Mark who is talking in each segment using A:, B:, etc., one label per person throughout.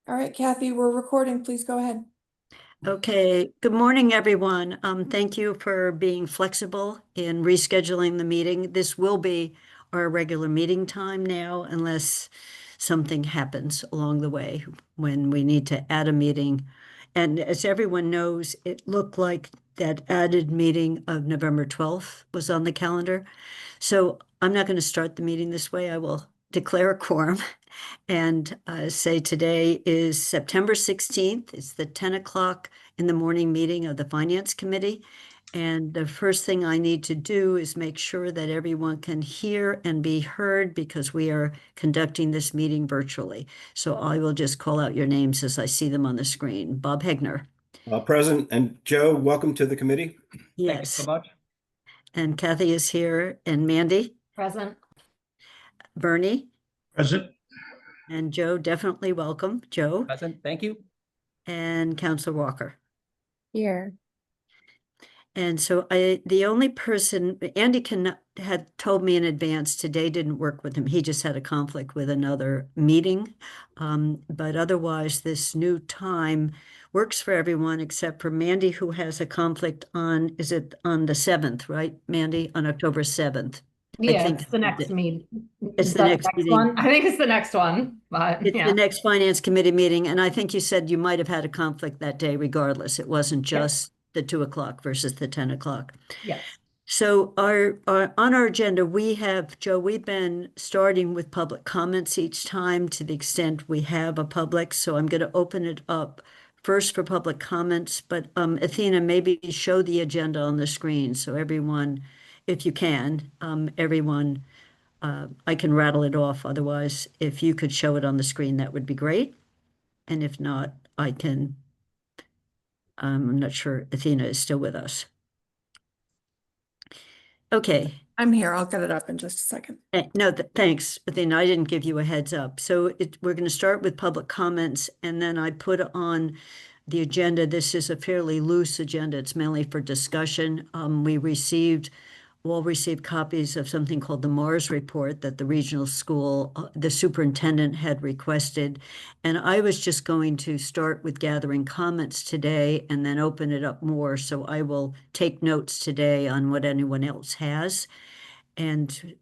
A: All right, Kathy, we're recording. Please go ahead.
B: Okay, good morning, everyone. Thank you for being flexible in rescheduling the meeting. This will be our regular meeting time now, unless something happens along the way when we need to add a meeting. And as everyone knows, it looked like that added meeting of November 12th was on the calendar. So I'm not going to start the meeting this way. I will declare a quorum and say today is September 16th. It's the 10 o'clock in the morning meeting of the Finance Committee. And the first thing I need to do is make sure that everyone can hear and be heard because we are conducting this meeting virtually. So I will just call out your names as I see them on the screen. Bob Hegner.
C: Present. And Joe, welcome to the committee.
D: Thank you so
B: Yes.
D: much.
B: And Kathy is here, and Mandy,
E: Present.
B: Bernie,
D: Present.
B: and Joe, definitely welcome. Joe
D: Present. Thank you.
B: and Counselor Walker.
E: Here.
B: And so the only person, Andy had told me in advance today didn't work with him. He just had a conflict with another meeting. But otherwise, this new time works for everyone except for Mandy, who has a conflict on, is it on the 7th, right, Mandy? On October 7th.
E: Yeah, it's the next meeting.
B: It's
E: Is
B: the
E: that
B: next meeting.
E: one? I think it's the next one, but
B: It's
E: yeah.
B: the next Finance Committee meeting, and I think you said you might have had a conflict that day regardless. It wasn't just the 2 o'clock versus the 10 o'clock.
E: Yes.
B: So on our agenda, we have, Joe, we've been starting with public comments each time to the extent we have a public. So I'm going to open it up first for public comments, but Athena, maybe show the agenda on the screen so everyone, if you can, everyone, I can rattle it off. Otherwise, if you could show it on the screen, that would be great. And if not, I can, I'm not sure Athena is still with us. Okay.
A: I'm here. I'll get it up in just a second.
B: No, thanks, Athena. I didn't give you a heads up. So we're going to start with public comments, and then I put on the agenda. This is a fairly loose agenda. It's mainly for discussion. We all received copies of something called the Mars report that the regional school, the superintendent had requested. And I was just going to start with gathering comments today and then open it up more. So I will take notes today on what anyone else has. And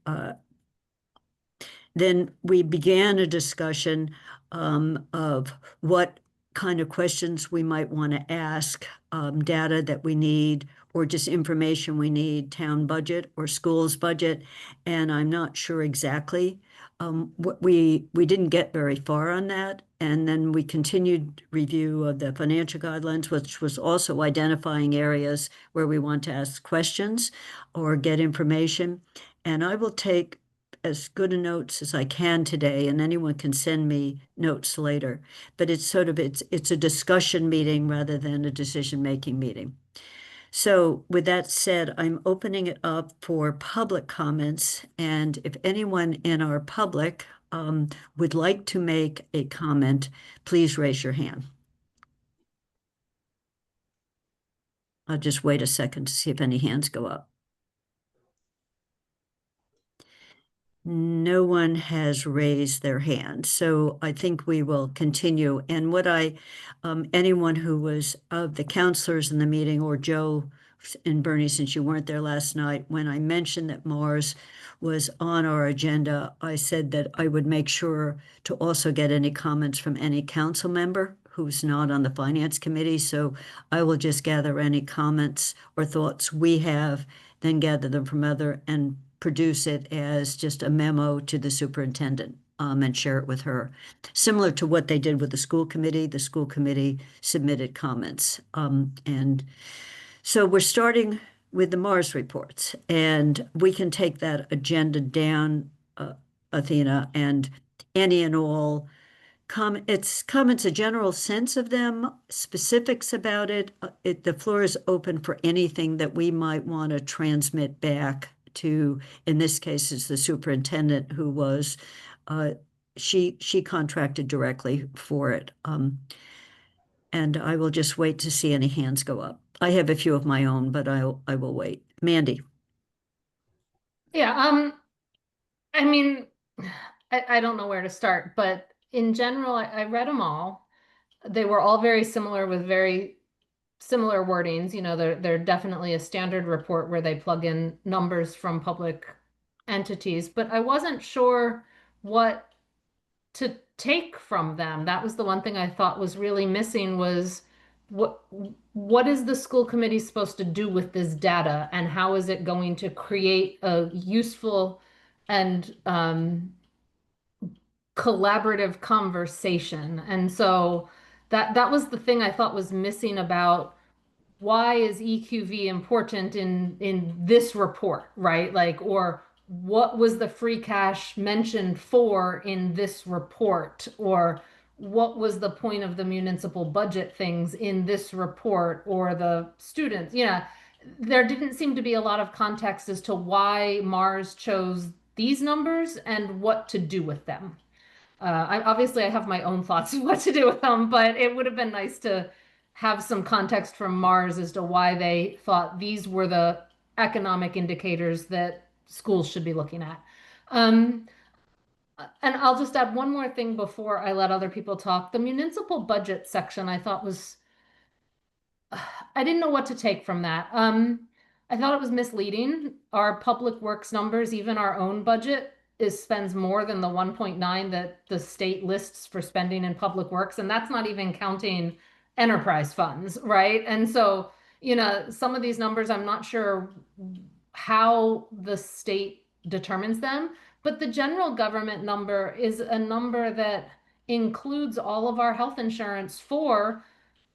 B: then we began a discussion of what kind of questions we might want to ask, data that we need, or just information we need, town budget or schools budget. And I'm not sure exactly. What we didn't get very far on that. And then we continued review of the financial guidelines, which was also identifying areas where we want to ask questions or get information. And I will take as good a notes as I can today, and anyone can send me notes later. But it's it's a discussion meeting rather than a decision-making meeting. So with that said, I'm opening it up for public comments. And if anyone in our public would like to make a comment, please raise your hand. I'll just wait a second to see if any hands go up. No one has raised their hand, so I think we will continue. And anyone who was of the counselors in the meeting, or Joe and Bernie, since you weren't there last night, when I mentioned that Mars was on our agenda, I said that I would make sure to also get any comments from any council member who's not on the Finance Committee. So I will just gather any comments or thoughts we have, then gather them from and produce it as just a memo to the superintendent and share it with her. Similar to what they did with the school committee submitted comments. And so we're starting with the Mars reports, and we can take that agenda down, Athena, and any and all comments, a general sense of them, specifics about it. The floor is open for anything that we might want to transmit back to, in this case, is the superintendent who was, she contracted directly for it. And I will just wait to see any hands go up. I have a few of my own, but I will wait. Mandy.
E: Yeah, I mean, I don't know where to start, but in general, I read them all. They were all very similar with very similar wordings. You know, they're definitely a standard report where they plug in numbers from public entities, but I wasn't sure what to take from them. That was the one thing I thought was really missing was what what is the school committee supposed to do with this data, and how is it going to create a useful and collaborative conversation? And so that was the thing I thought was missing about why is EQV important in this report, right? Like, or what was the free cash mentioned for in this report? Or what was the point of the municipal budget things in this report, or the students? There didn't seem to be a lot of context as to why Mars chose these numbers and what to do with them. I have my own thoughts of what to do with them, but it would have been nice to have some context from Mars as to why they thought these were the economic indicators that schools should be looking at. And I'll just add one more thing before I let other people talk. The municipal budget section I thought was, I didn't know what to take from that. I thought it was misleading. Our public works numbers, even our own budget, spends more than the 1.9 that the state lists for spending in public works, and that's not even counting enterprise funds, right? And so, some of these numbers, I'm not sure how the state determines them, but the general government number is a number that includes all of our health insurance for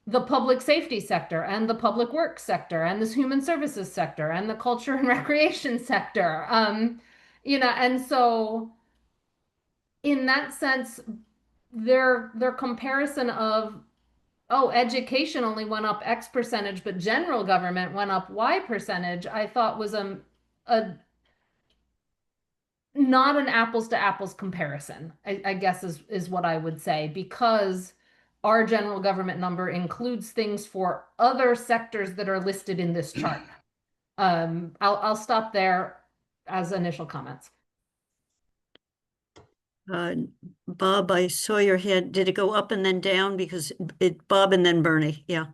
E: the public safety sector and the public works sector and this human services sector and the culture and recreation sector. And so in that sense, their comparison of, oh, education only went up X percentage, but general government went up Y percentage, I thought was a not an apples to apples comparison, I guess is what I would say, because our general government number includes things for other sectors that are listed in this chart. I'll stop there as initial comments.
B: Bob, I saw your hand. Did it go up and then down? Because Bob and then Bernie. Yeah.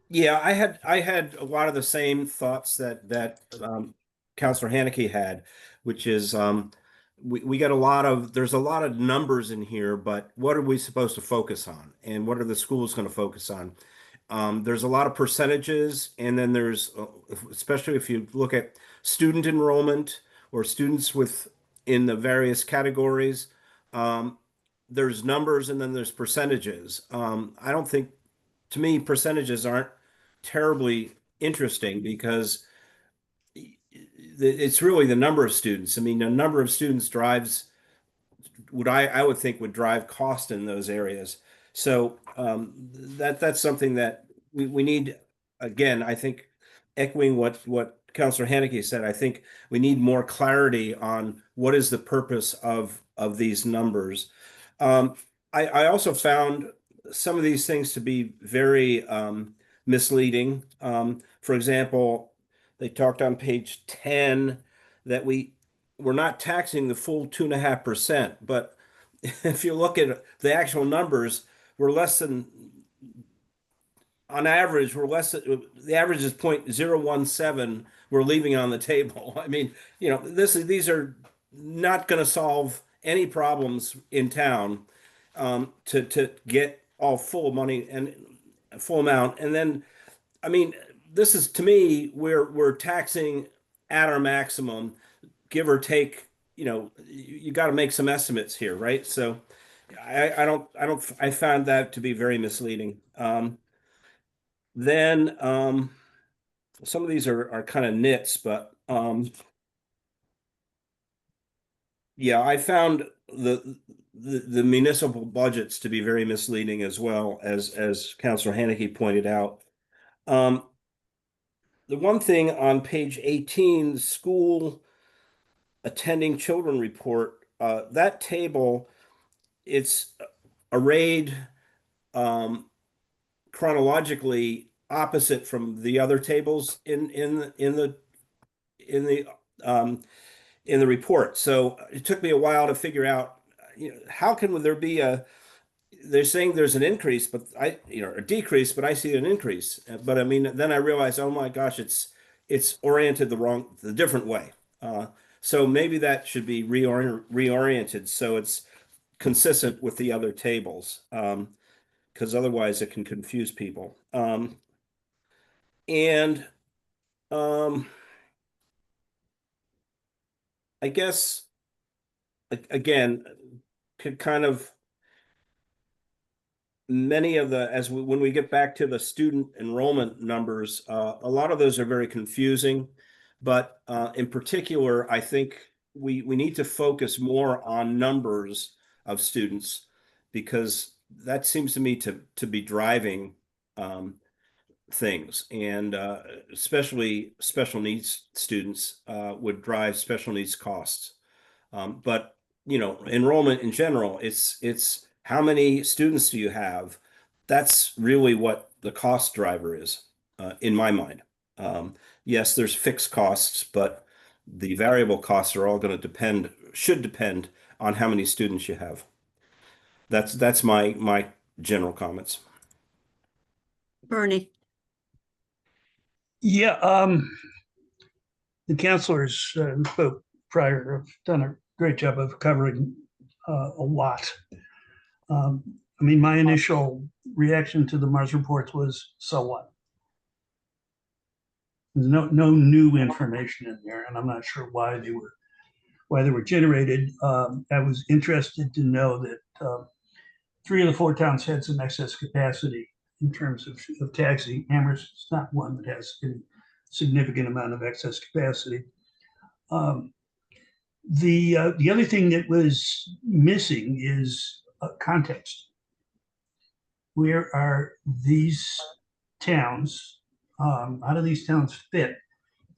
C: Yeah, I had a lot of the same thoughts that Counselor Haneke had, which is we got there's a lot of numbers in here, but what are we supposed to focus on, and what are the schools going to focus on? There's a lot of percentages, and then there's especially if you look at student enrollment or students in the various categories, there's numbers and then there's percentages. I don't think, to me, percentages aren't terribly interesting because it's really the number of students. I mean, the number of students drives what I would think would drive cost in those areas. So that's something that we need. Again, I think echoing what Councilor Haneke said, I think we need more clarity on what is the purpose of these numbers. I also found some of these things to be very misleading. For example, they talked on page 10 that we're not taxing the full 2.5%, but if you look at the actual numbers, we're less than, on average, the average is 0.017 we're leaving on the table. I mean, these are not going to solve any problems in town to get all full money and full amount. And then, I mean, this is, to me, we're taxing at our maximum, give or take. You got to make some estimates here, right? So I found that to be very misleading. Then some of these are kind of nits, but yeah, I found the municipal budgets to be very misleading as well, as Councilor Haneke pointed out. The one thing on page 18, school attending children report, that table, it's arrayed chronologically opposite from the other tables in the report. So it took me a while to figure out, how can there be they're saying there's an increase, but a decrease, but I see an increase. But I mean, then I realize, oh my gosh, it's oriented the different way. So maybe that should be reoriented so it's consistent with the other tables, because otherwise it can confuse people. And I guess again, could kind of many of the when we get back to the student enrollment numbers, a lot of those are very confusing. But in particular, I think we need to focus more on numbers of students because that seems to me to be driving things, and especially special needs students would drive special needs costs. But enrollment in general, it's how many students do you have? That's really what the cost driver is, in my mind. Yes, there's fixed costs, but the variable costs are all going to should depend on how many students you have. That's my general comments.
B: Bernie.
D: Yeah, the counselors spoke prior have done a great job of covering a lot. I mean, my initial reaction to the Mars reports was, so what? There's no new information in there, and I'm not sure why they were generated. I was interested to know that 3 of the 4 towns had some excess capacity in terms of taxi. Amherst is not one that has any significant amount of excess capacity. The other thing that was missing is context. Where are these towns, how do these towns fit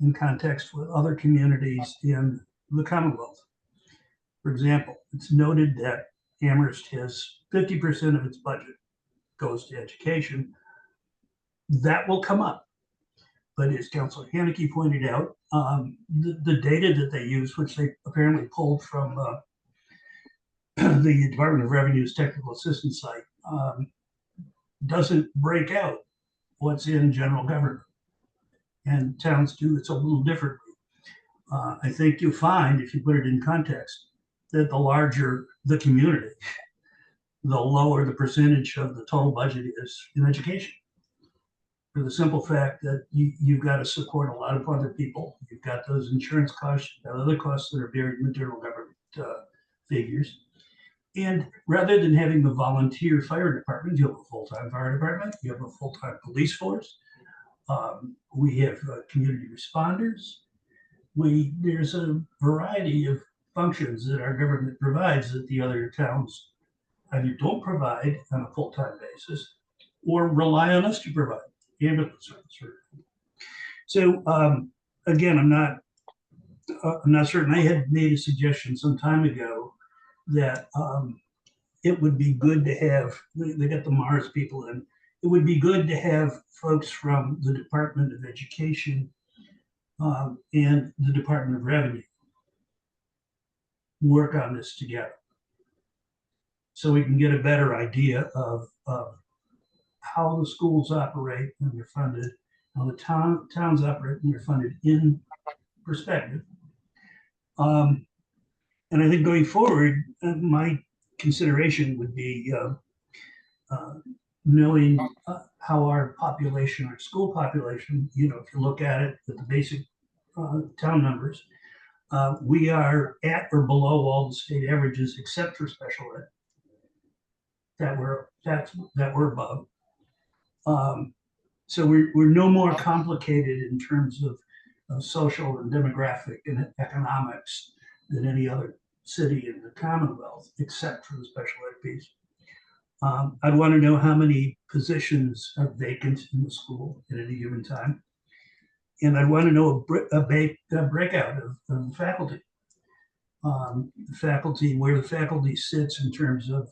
D: in context with other communities in the Commonwealth? For example, it's noted that Amherst has 50% of its budget goes to education. That will come up. But as Councilor Haneke pointed out, the data that they use, which they apparently pulled from the Department of Revenue's technical assistance site, doesn't break out what's in general government. And towns do it a little differently. I think you'll find, if you put it in context, that the larger the community, the lower the percentage of the total budget is in education. For the simple fact that you've got to support a lot of other people. You've got those insurance costs, you've got other costs that are buried in the general government figures. And rather than having the volunteer fire department, you have a full-time fire department, you have a full-time police force. We have community responders. There's a variety of functions that our government provides that the other towns either don't provide on a full-time basis or rely on us to provide ambulance service. So again, I'm not certain. I had made a suggestion some time ago that it would be good to have, they got the Mars people in, it would be good to have folks from the Department of Education and the Department of Revenue work on this together, so we can get a better idea of how the schools operate when they're funded, how the towns operate when they're funded in perspective. And I think going forward, my consideration would be knowing how our population, our school population, if you look at it at the basic town numbers, we are at or below all the state averages except for special ed that we're above. So we're no more complicated in terms of social and demographic and economics than any other city in the Commonwealth, except for the special ed piece. I'd want to know how many positions are vacant in the school at any given time. And I'd want to know a breakout of the faculty. Where the faculty sits in terms of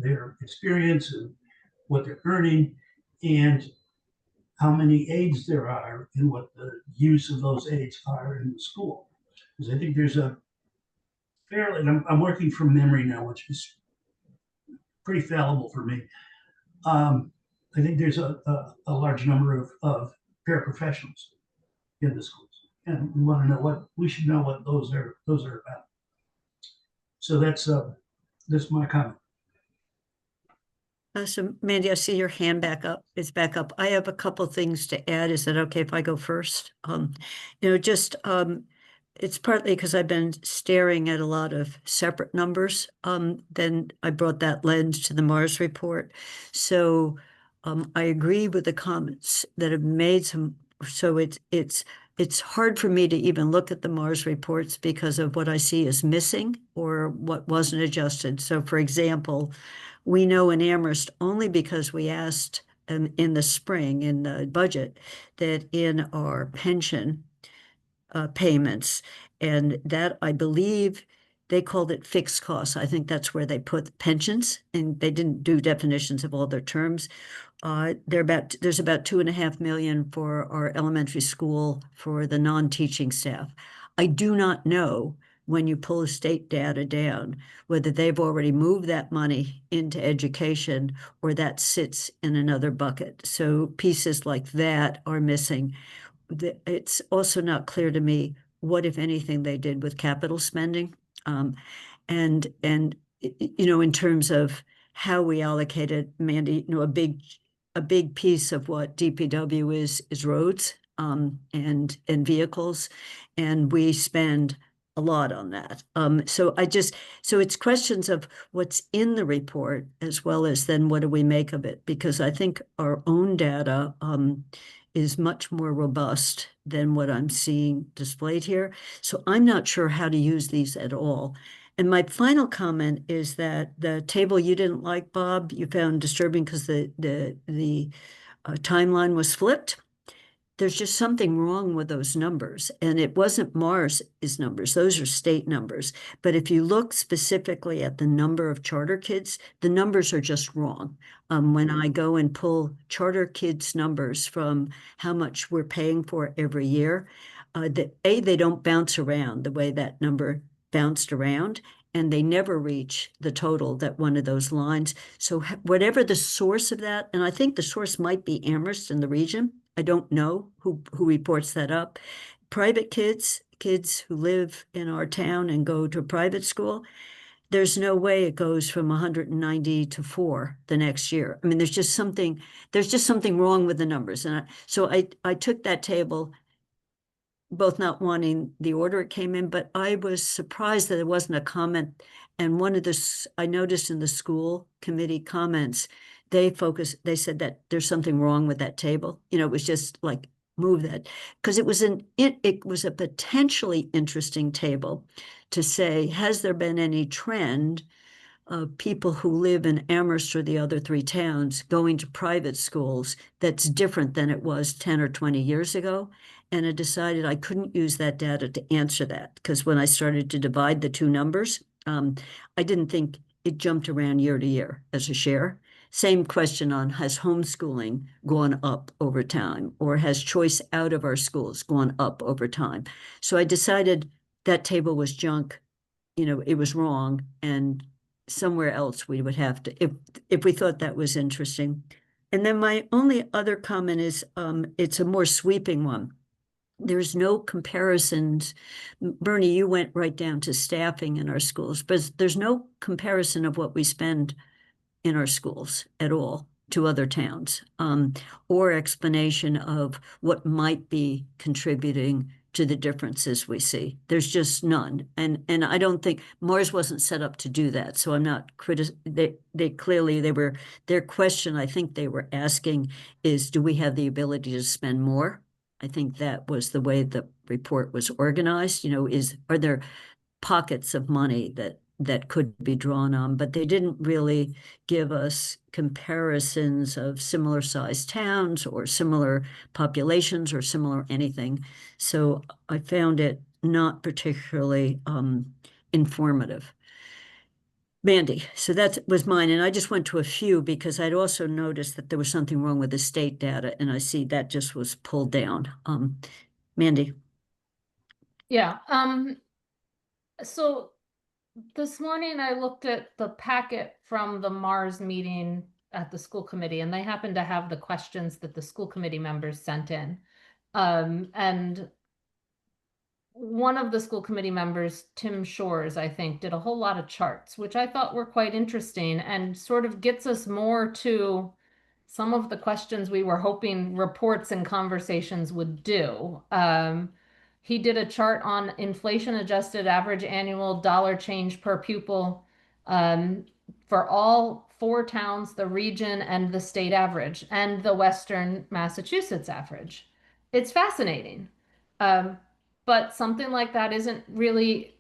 D: their experience and what they're earning, and how many aides there are and what the use of those aides are in the school. Because I think there's a fairly, and I'm working from memory now, which is pretty fallible for me. I think there's a large number of paraprofessionals in the schools, and we want to know we should know what those are about. So that's my comment.
B: So Mandy, I see your hand back up. It's back up. I have a couple things to add. Is that okay if I go first? It's partly because I've been staring at a lot of separate numbers. Then I brought that lens to the Mars report. So I agree with the comments that have made some. So it's hard for me to even look at the Mars reports because of what I see as missing or what wasn't adjusted. So for example, we know in Amherst only because we asked in the spring in the budget that in our pension payments, and that I believe they called it fixed costs. I think that's where they put pensions, and they didn't do definitions of all their terms. There's about 2.5 million for our elementary school for the non-teaching staff. I do not know when you pull state data down, whether they've already moved that money into education or that sits in another bucket. So pieces like that are missing. It's also not clear to me what, if anything, they did with capital spending. And in terms of how we allocated, Mandy, a big piece of what DPW is roads and vehicles, and we spend a lot on that. So it's questions of what's in the report as well as then what do we make of it? Because I think our own data is much more robust than what I'm seeing displayed here. So I'm not sure how to use these at all. And my final comment is that the table you didn't like, Bob, you found disturbing because the timeline was flipped. There's just something wrong with those numbers. And it wasn't Mars's numbers. Those are state numbers. But if you look specifically at the number of charter kids, the numbers are just wrong. When I go and pull charter kids numbers from how much we're paying for every year, they don't bounce around the way that number bounced around, and they never reach the total that one of those lines. So whatever the source of that, and I think the source might be Amherst in the region. I don't know who reports that up. Private kids who live in our town and go to private school, there's no way it goes from 190 to 4 the next year. I mean, there's just something wrong with the numbers. And so I took that table, both not wanting the order it came in, but I was surprised that there wasn't a comment. And I noticed in the school committee comments, they said that there's something wrong with that table. It was just like, move that. Because it was a potentially interesting table to say, has there been any trend of people who live in Amherst or the other 3 towns going to private schools that's different than it was 10 or 20 years ago? And I decided I couldn't use that data to answer that, because when I started to divide the 2 numbers, I didn't think it jumped around year to year as a share. Same question on, has homeschooling gone up over time, or has choice out of our schools gone up over time? So I decided that table was junk, it was wrong, and somewhere else we would have to, if we thought that was interesting. And then my only other comment is, it's a more sweeping one. There's no comparisons. Bernie, you went right down to staffing in our schools, but there's no comparison of what we spend in our schools at all to other towns, or explanation of what might be contributing to the differences we see. There's just none. And I don't think Mars wasn't set up to do that. So I'm not their question, I think they were asking is, do we have the ability to spend more? I think that was the way the report was organized. Are there pockets of money that could be drawn on, but they didn't really give us comparisons of similar sized towns or similar populations or similar anything. So I found it not particularly informative. Mandy, so that was mine. And I just went to a few because I'd also noticed that there was something wrong with the state data, and I see that just was pulled down. Mandy.
E: Yeah. So this morning I looked at the packet from the Mars meeting at the school committee, and they happened to have the questions that the school committee members sent in. And one of the school committee members, Tim Shores, I think, did a whole lot of charts, which I thought were quite interesting and sort of gets us more to some of the questions we were hoping reports and conversations would do. He did a chart on inflation adjusted average annual dollar change per pupil for all 4 towns, the region and the state average, and the Western Massachusetts average. It's fascinating. But something like that isn't really,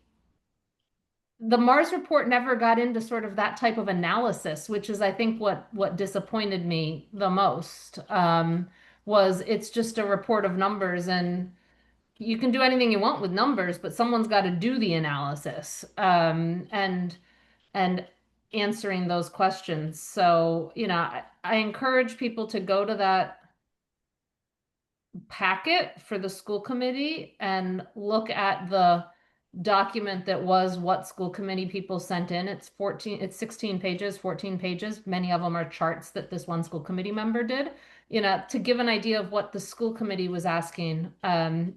E: the Mars report never got into sort of that type of analysis, which is, I think, what disappointed me the most, was it's just a report of numbers, and you can do anything you want with numbers, but someone's got to do the analysis, and answering those questions. So, you know, I encourage people to go to that packet for the school committee and look at the document that was what school committee people sent in. It's 16 pages, 14 pages. Many of them are charts that this one school committee member did, you know, to give an idea of what the school committee was asking,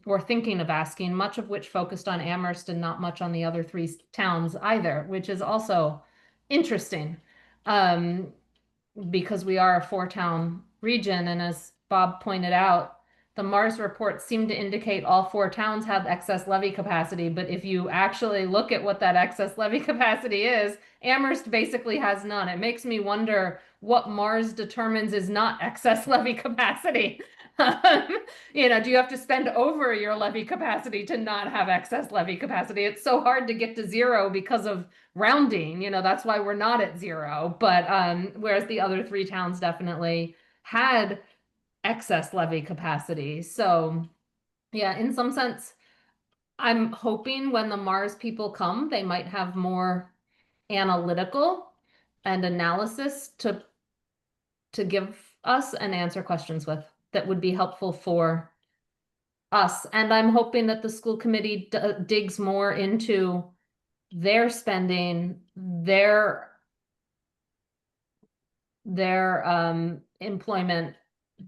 E: or thinking of asking, much of which focused on Amherst and not much on the other 3 towns either, which is also interesting. Because we are a 4-town region, and as Bob pointed out, the Mars report seemed to indicate all 4 towns have excess levy capacity, but if you actually look at what that excess levy capacity is, Amherst basically has none. It makes me wonder what Mars determines is not excess levy capacity. You know, do you have to spend over your levy capacity to not have excess levy capacity? It's so hard to get to 0 because of rounding, you know, that's why we're not at 0. But whereas the other 3 towns definitely had excess levy capacity. So yeah, in some sense, I'm hoping when the Mars people come, they might have more analytical and analysis to give us and answer questions with that would be helpful for us. And I'm hoping that the school committee digs more into their spending, their employment,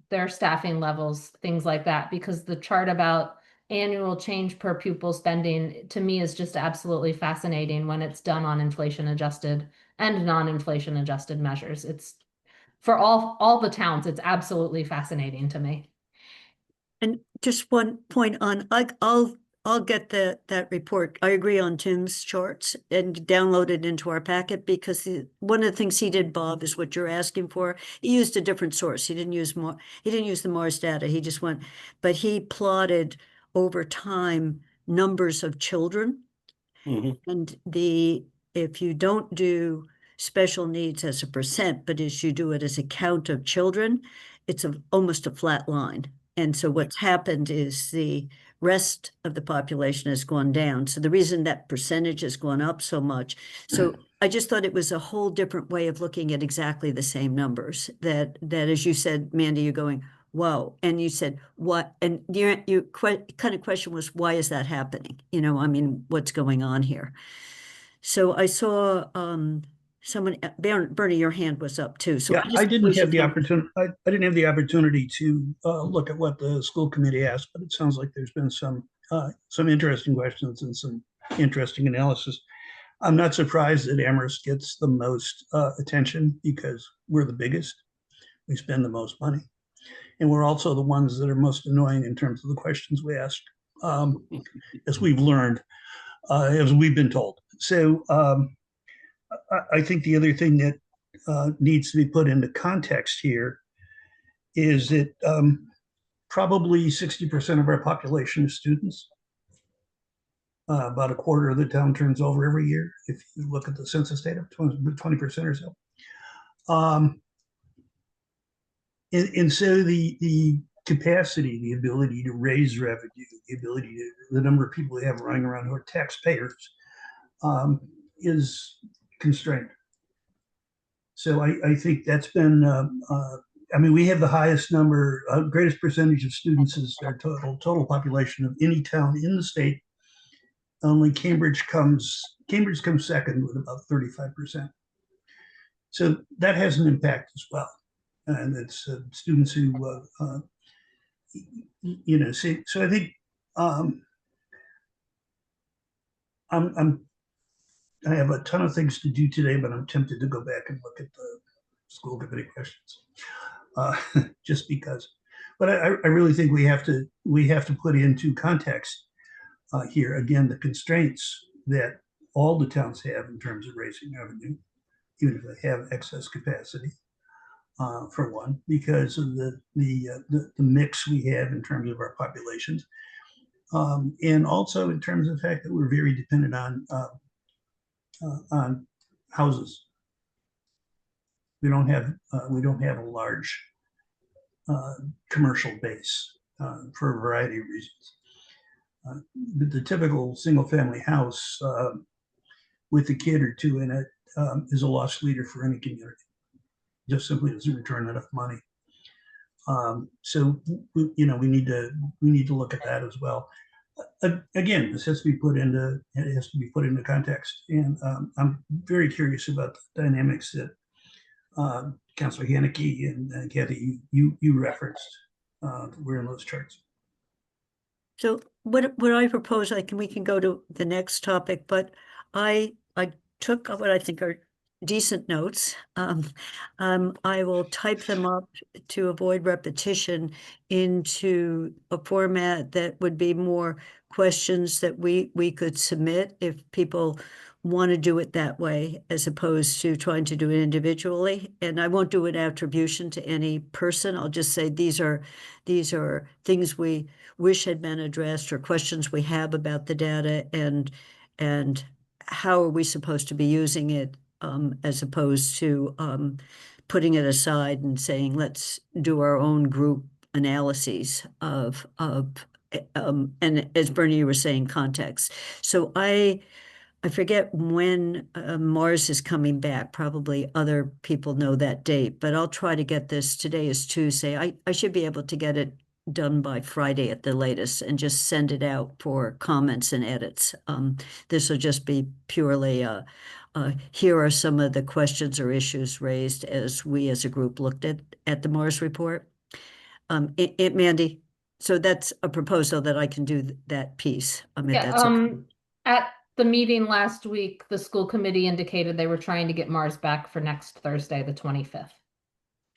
E: their staffing levels, things like that, because the chart about annual change per pupil spending to me is just absolutely fascinating when it's done on inflation adjusted and non-inflation adjusted measures. It's for all the towns, it's absolutely fascinating to me.
B: And just one point on, I'll get that report. I agree on Tim's charts and download it into our packet, because one of the things he did, Bob, is what you're asking for. He used a different source. He didn't use the Mars data. He just went, but he plotted over time numbers of children. And if you don't do special needs as a percent, but as you do it as a count of children, it's almost a flat line. And so what's happened is the rest of the population has gone down. So the reason that percentage has gone up so much. So I just thought it was a whole different way of looking at exactly the same numbers that as you said, Mandy, you're going, whoa. And you said, what? And your kind of question was, why is that happening? You know, I mean, what's going on here? So I saw someone, Bernie, your hand was up too. So
D: Yeah, I didn't have the opportunity. I didn't have the opportunity to look at what the school committee asked, but it sounds like there's been some interesting questions and some interesting analysis. I'm not surprised that Amherst gets the most attention, because we're the biggest. We spend the most money, and we're also the ones that are most annoying in terms of the questions we ask, as we've learned, as we've been told. So I think the other thing that needs to be put into context here is that probably 60% of our population is students. About a quarter of the town turns over every year, if you look at the census data, 20% or so. And so the capacity, the ability to raise revenue, the number of people we have running around who are taxpayers is constrained. So I think that's been, I mean, we have the highest number, greatest percentage of students as our total population of any town in the state. Only Cambridge comes second with about 35%. So that has an impact as well. And it's students who, see, so I think I have a ton of things to do today, but I'm tempted to go back and look at the school committee questions, just because. But I really think we have to put into context here again the constraints that all the towns have in terms of raising revenue, even if they have excess capacity. For one, because of the mix we have in terms of our populations, and also in terms of the fact that we're very dependent on houses. We don't have a large commercial base for a variety of reasons. But the typical single-family house with a kid or two in it is a loss leader for any community. Just simply doesn't return enough money. So we need to look at that as well. Again, this has to be put into context, and I'm very curious about the dynamics that Councilor Haneke and Kathy you referenced were in those charts.
B: So what I propose, we can go to the next topic, but I took what I think are decent notes. I will type them up to avoid repetition into a format that would be more questions that we could submit if people want to do it that way, as opposed to trying to do it individually. And I won't do an attribution to any person. I'll just say these are things we wish had been addressed, or questions we have about the data, and how are we supposed to be using it, as opposed to putting it aside and saying, let's do our own group analyses of and as Bernie, you were saying, context. So I forget when Mars is coming back. Probably other people know that date, but I'll try to get this. Today is Tuesday. I should be able to get it done by Friday at the latest and just send it out for comments and edits. This will just be purely, here are some of the questions or issues raised as we as a group looked at the Mars report. Mandy, so that's a proposal that I can do that piece. I mean,
E: Yeah,
B: that's okay.
E: at the meeting last week, the school committee indicated they were trying to get Mars back for next Thursday, the 25th.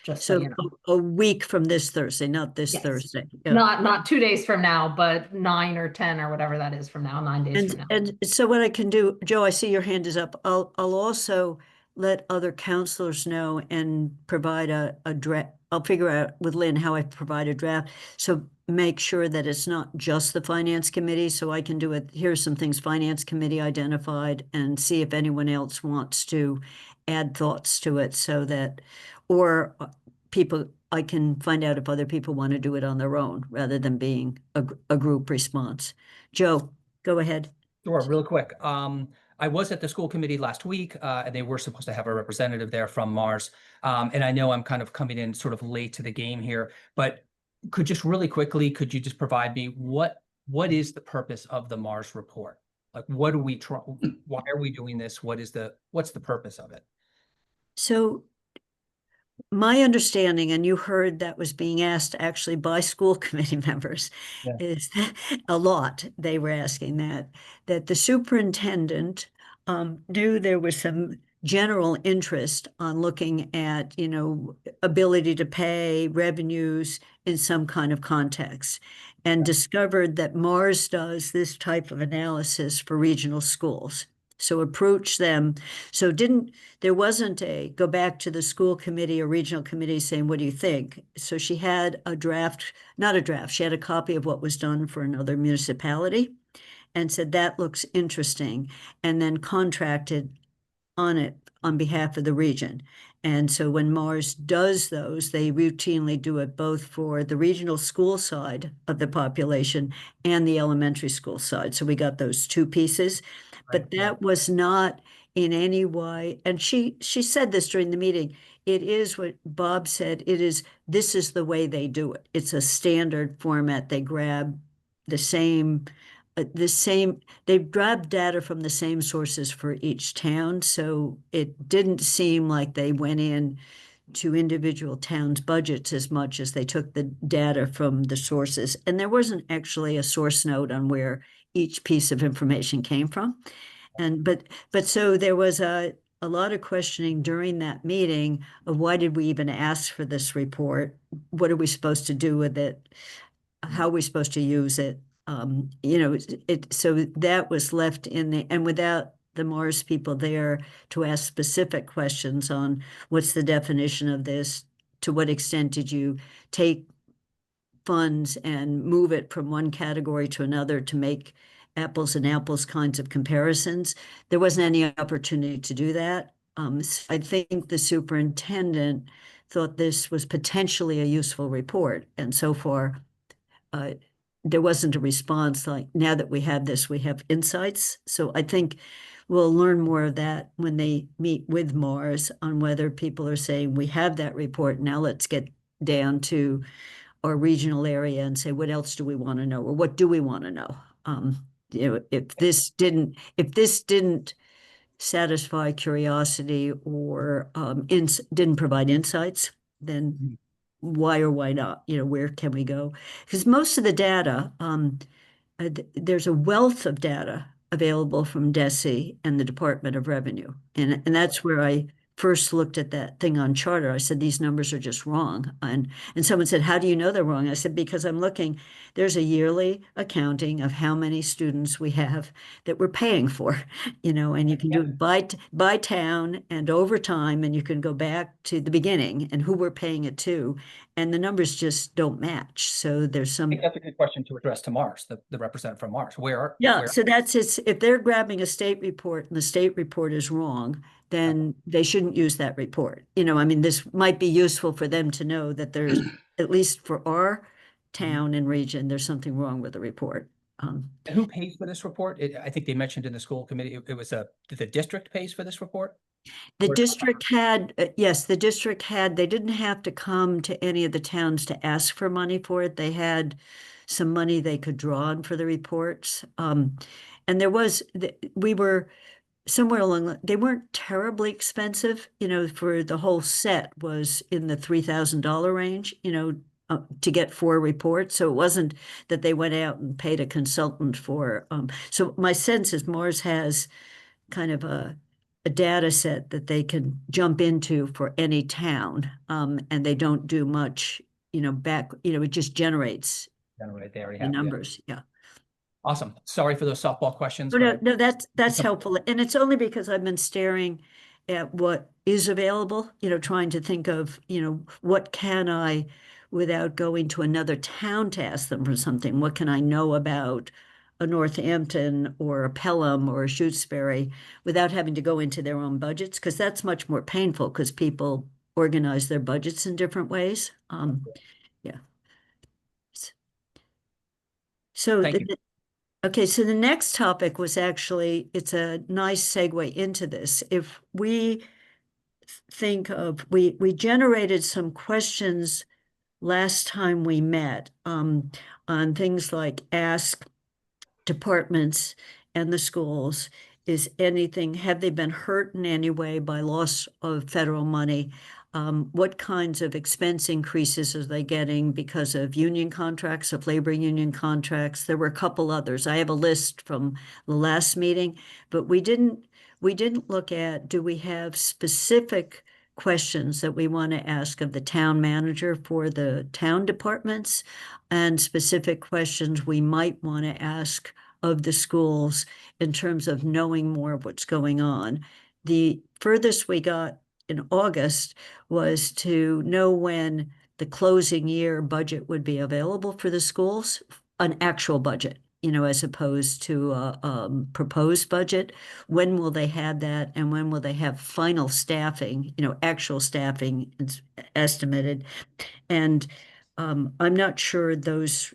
E: Just so
B: So
E: you know.
B: a week from this Thursday, not this
E: Yes.
B: Thursday. Yeah.
E: Not 2 days from now, but 9 or 10 or whatever that is from now, 9 days from now.
B: And so what I can do, Joe, I see your hand is up. I'll also let other counselors know and provide a draft. I'll figure out with Lynn how I provide a draft. So make sure that it's not just the finance committee. So I can do it. Here's some things finance committee identified, and see if anyone else wants to add thoughts to it, so that, or people, I can find out if other people want to do it on their own rather than being a group response. Joe, go ahead.
F: Sure, real quick. I was at the school committee last week, and they were supposed to have a representative there from Mars. And I know I'm kind of coming in sort of late to the game here, but could you just provide me what is the purpose of the Mars report? Like, what do we try? Why are we doing this? What's the purpose of it?
B: So my understanding, and you heard that was being asked actually by school committee members,
F: Yeah.
B: is that a lot, they were asking that the superintendent knew there was some general interest on looking at, ability to pay, revenues in some kind of context, and discovered that Mars does this type of analysis for regional schools. So approach them. So there wasn't a go back to the school committee or regional committee saying, what do you think? So she had she had a copy of what was done for another municipality and said, that looks interesting, and then contracted on it on behalf of the region. And so when Mars does those, they routinely do it both for the regional school side of the population and the elementary school side. So we got those two pieces, but that was not in any way. And she said this during the meeting. It is what Bob said. This is the way they do it. It's a standard format. They grab the same the same, they grabbed data from the same sources for each town, so it didn't seem like they went in to individual towns' budgets as much as they took the data from the sources. And there wasn't actually a source note on where each piece of information came from. And but so there was a lot of questioning during that meeting of why did we even ask for this report? What are we supposed to do with it? How are we supposed to use it? So that was left in the, and without the Morris people there to ask specific questions on what's the definition of this? To what extent did you take funds and move it from one category to another to make apples and apples kinds of comparisons? There wasn't any opportunity to do that. So I think the superintendent thought this was potentially a useful report, and so far, there wasn't a response like, now that we have this, we have insights. So I think we'll learn more of that when they meet with Mars on whether people are saying, we have that report, now let's get down to our regional area and say, what else do we want to know, or what do we want to know? If this didn't satisfy curiosity or didn't provide insights, then why or why not? Where can we go? Because most of the data, there's a wealth of data available from DESE and the Department of Revenue. And that's where I first looked at that thing on charter. I said, these numbers are just wrong. And someone said, how do you know they're wrong? I said, because I'm looking, there's a yearly accounting of how many students we have that we're paying for, and you can do it by town and over time, and you can go back to the beginning and who we're paying it to. And the numbers just don't match. So there's
F: I
B: some.
F: think that's a good question to address to Mars, the representative from Mars.
B: Yeah, so that's it. If they're grabbing a state report and the state report is wrong, then they shouldn't use that report. This might be useful for them to know that there's, at least for our town and region, there's something wrong with the report.
F: And who pays for this report? I think they mentioned in the school committee, it was the district pays for this report?
B: The district had, yes, the district had, they didn't have to come to any of the towns to ask for money for it. They had some money they could draw on for the reports. And there was, we were somewhere along, they weren't terribly expensive, for the whole set was in the $3,000 range, to get 4 reports. So it wasn't that they went out and paid a consultant for, so my sense is Mars has kind of a data set that they can jump into for any town. And they don't do much, it just generates
F: Right, they already
B: the
F: have
B: numbers. Yeah.
F: Awesome. Sorry for those softball questions.
B: Oh, no,
F: but
B: no, that's helpful. And it's only because I've been staring at what is available, trying to think of, what can I, without going to another town to ask them for something, what can I know about a Northampton or a Pelham or a Shutesbury without having to go into their own budgets? Because that's much more painful because people organize their budgets in different ways. Yeah. So
F: Thank you.
B: Okay, so the next topic was actually, it's a nice segue into this. If we think of, we generated some questions last time we met on things like ask departments and the schools, have they been hurt in any way by loss of federal money? What kinds of expense increases are they getting because of union contracts, of labor union contracts? There were a couple others. I have a list from the last meeting, but we didn't look at, do we have specific questions that we want to ask of the town manager for the town departments, and specific questions we might want to ask of the schools in terms of knowing more of what's going on. The furthest we got in August was to know when the closing year budget would be available for the schools, an actual budget, as opposed to a proposed budget. When will they have that, and when will they have final staffing, actual staffing estimated? And I'm not sure those,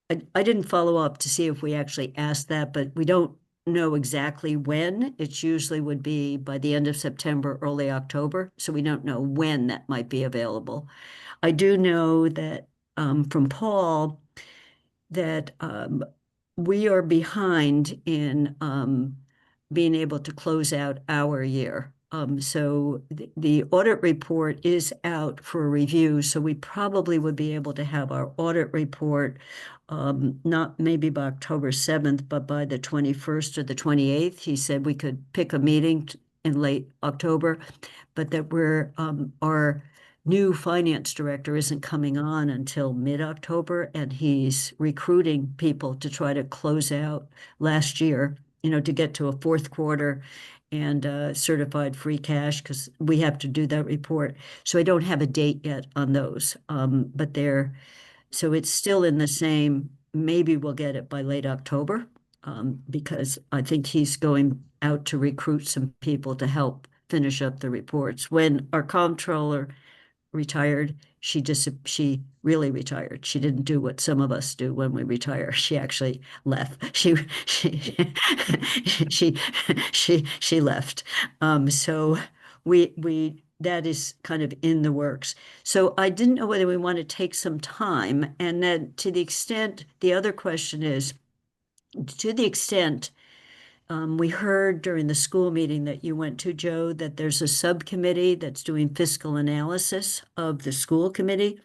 B: I didn't follow up to see if we actually asked that, but we don't know exactly when. It usually would be by the end of September, early October. So we don't know when that might be available. I do know that from Paul that we are behind in being able to close out our year. So the audit report is out for review, so we probably would be able to have our audit report not maybe by October 7th, but by the 21st or the 28th. He said we could pick a meeting in late October, but that our new finance director isn't coming on until mid-October, and he's recruiting people to try to close out last year, to get to a fourth quarter and certified free cash, because we have to do that report. So I don't have a date yet on those, but so it's still in the same, maybe we'll get it by late October, because I think he's going out to recruit some people to help finish up the reports. When our comptroller retired, she really retired. She didn't do what some of us do when we retire. She actually left. She she left. So we that is kind of in the works. So I didn't know whether we want to take some time, and then to the extent, the other question is, to the extent we heard during the school meeting that you went to, Joe, that there's a subcommittee that's doing fiscal analysis of the school committee.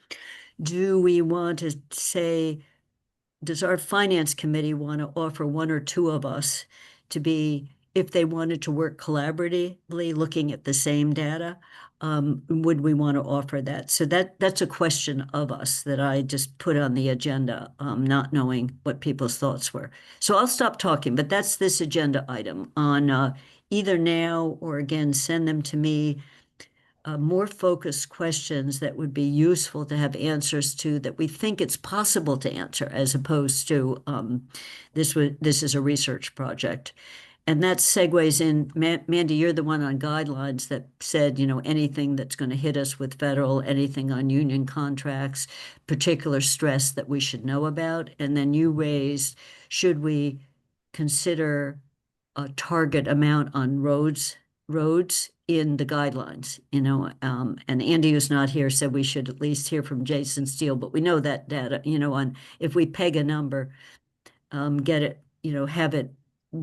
B: Do we want to say, does our finance committee want to offer one or two of us to be, if they wanted to work collaboratively, looking at the same data, would we want to offer that? So that's a question of us that I just put on the agenda, not knowing what people's thoughts were. So I'll stop talking, but that's this agenda item on either now or again, send them to me. More focused questions that would be useful to have answers to, that we think it's possible to answer, as opposed to this is a research project. And that segues in, Mandy, you're the one on guidelines that said, anything that's going to hit us with federal, anything on union contracts, particular stress that we should know about. And then you raised, should we consider a target amount on roads in the guidelines, and Andy, who's not here, said we should at least hear from Jason Steele, but we know that data, on if we peg a number, get it, have it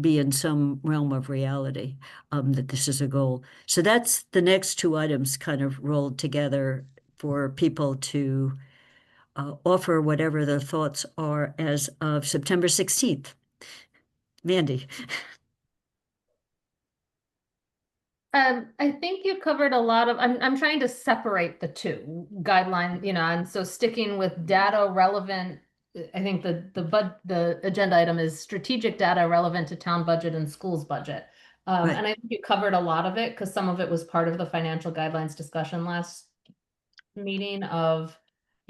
B: be in some realm of reality, that this is a goal. So that's the next two items kind of rolled together for people to offer whatever their thoughts are as of September 16th. Mandy.
E: I think you covered a lot of, I'm trying to separate the two guidelines, and so sticking with data relevant, I think the agenda item is strategic data relevant to town budget and schools budget.
B: Right.
E: And I think you covered a lot of it because some of it was part of the financial guidelines discussion last meeting of,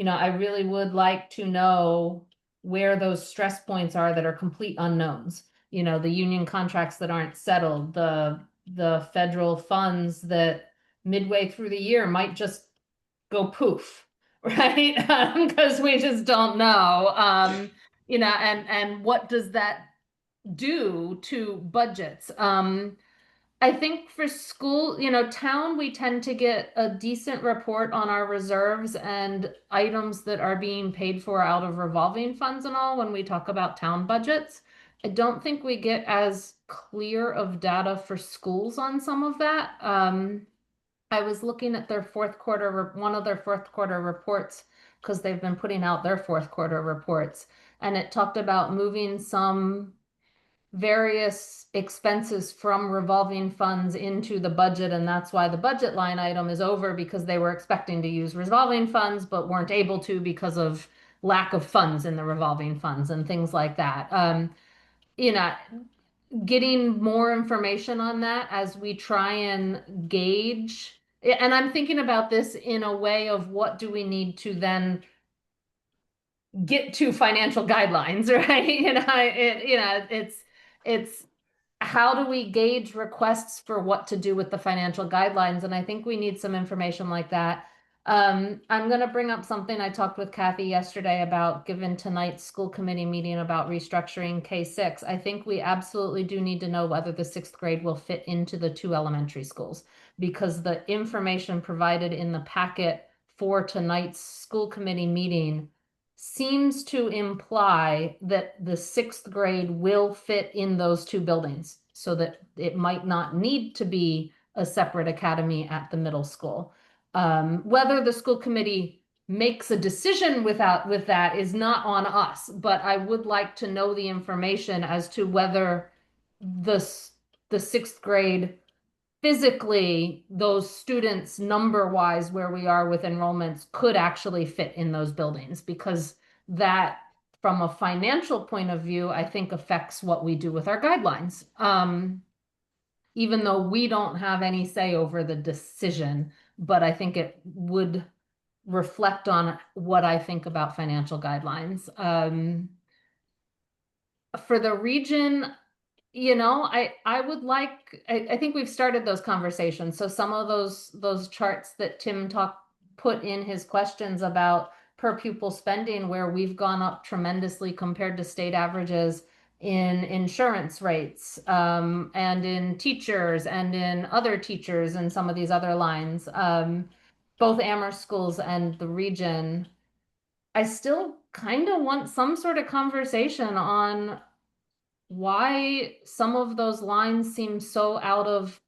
E: I really would like to know where those stress points are that are complete unknowns. The union contracts that aren't settled, the federal funds that midway through the year might just go poof, right? Because we just don't know. And what does that do to budgets? I think for school, town, we tend to get a decent report on our reserves and items that are being paid for out of revolving funds and all when we talk about town budgets. I don't think we get as clear of data for schools on some of that. I was looking at their one of their fourth quarter reports, because they've been putting out their fourth quarter reports, and it talked about moving some various expenses from revolving funds into the budget, and that's why the budget line item is over, because they were expecting to use revolving funds but weren't able to because of lack of funds in the revolving funds and things like that. Getting more information on that as we try and gauge, and I'm thinking about this in a way of what do we need to then get to financial guidelines, right? It's how do we gauge requests for what to do with the financial guidelines? And I think we need some information like that. I'm going to bring up something I talked with Kathy yesterday about, given tonight's school committee meeting about restructuring K-6. I think we absolutely do need to know whether the sixth grade will fit into the two elementary schools, because the information provided in the packet for tonight's school committee meeting seems to imply that the sixth grade will fit in those two buildings, so that it might not need to be a separate academy at the middle school. Whether the school committee makes a decision with that is not on us, but I would like to know the information as to whether the sixth grade physically, those students number wise where we are with enrollments could actually fit in those buildings, because that, from a financial point of view, I think affects what we do with our guidelines. Even though we don't have any say over the decision, but I think it would reflect on what I think about financial guidelines. For the region, I would like, I think we've started those conversations. So some of those charts that Tim put in his questions about per pupil spending, where we've gone up tremendously compared to state averages in insurance rates, and in teachers and in other teachers and some of these other lines, both Amherst schools and the region. I still kind of want some sort of conversation on why some of those lines seem so out of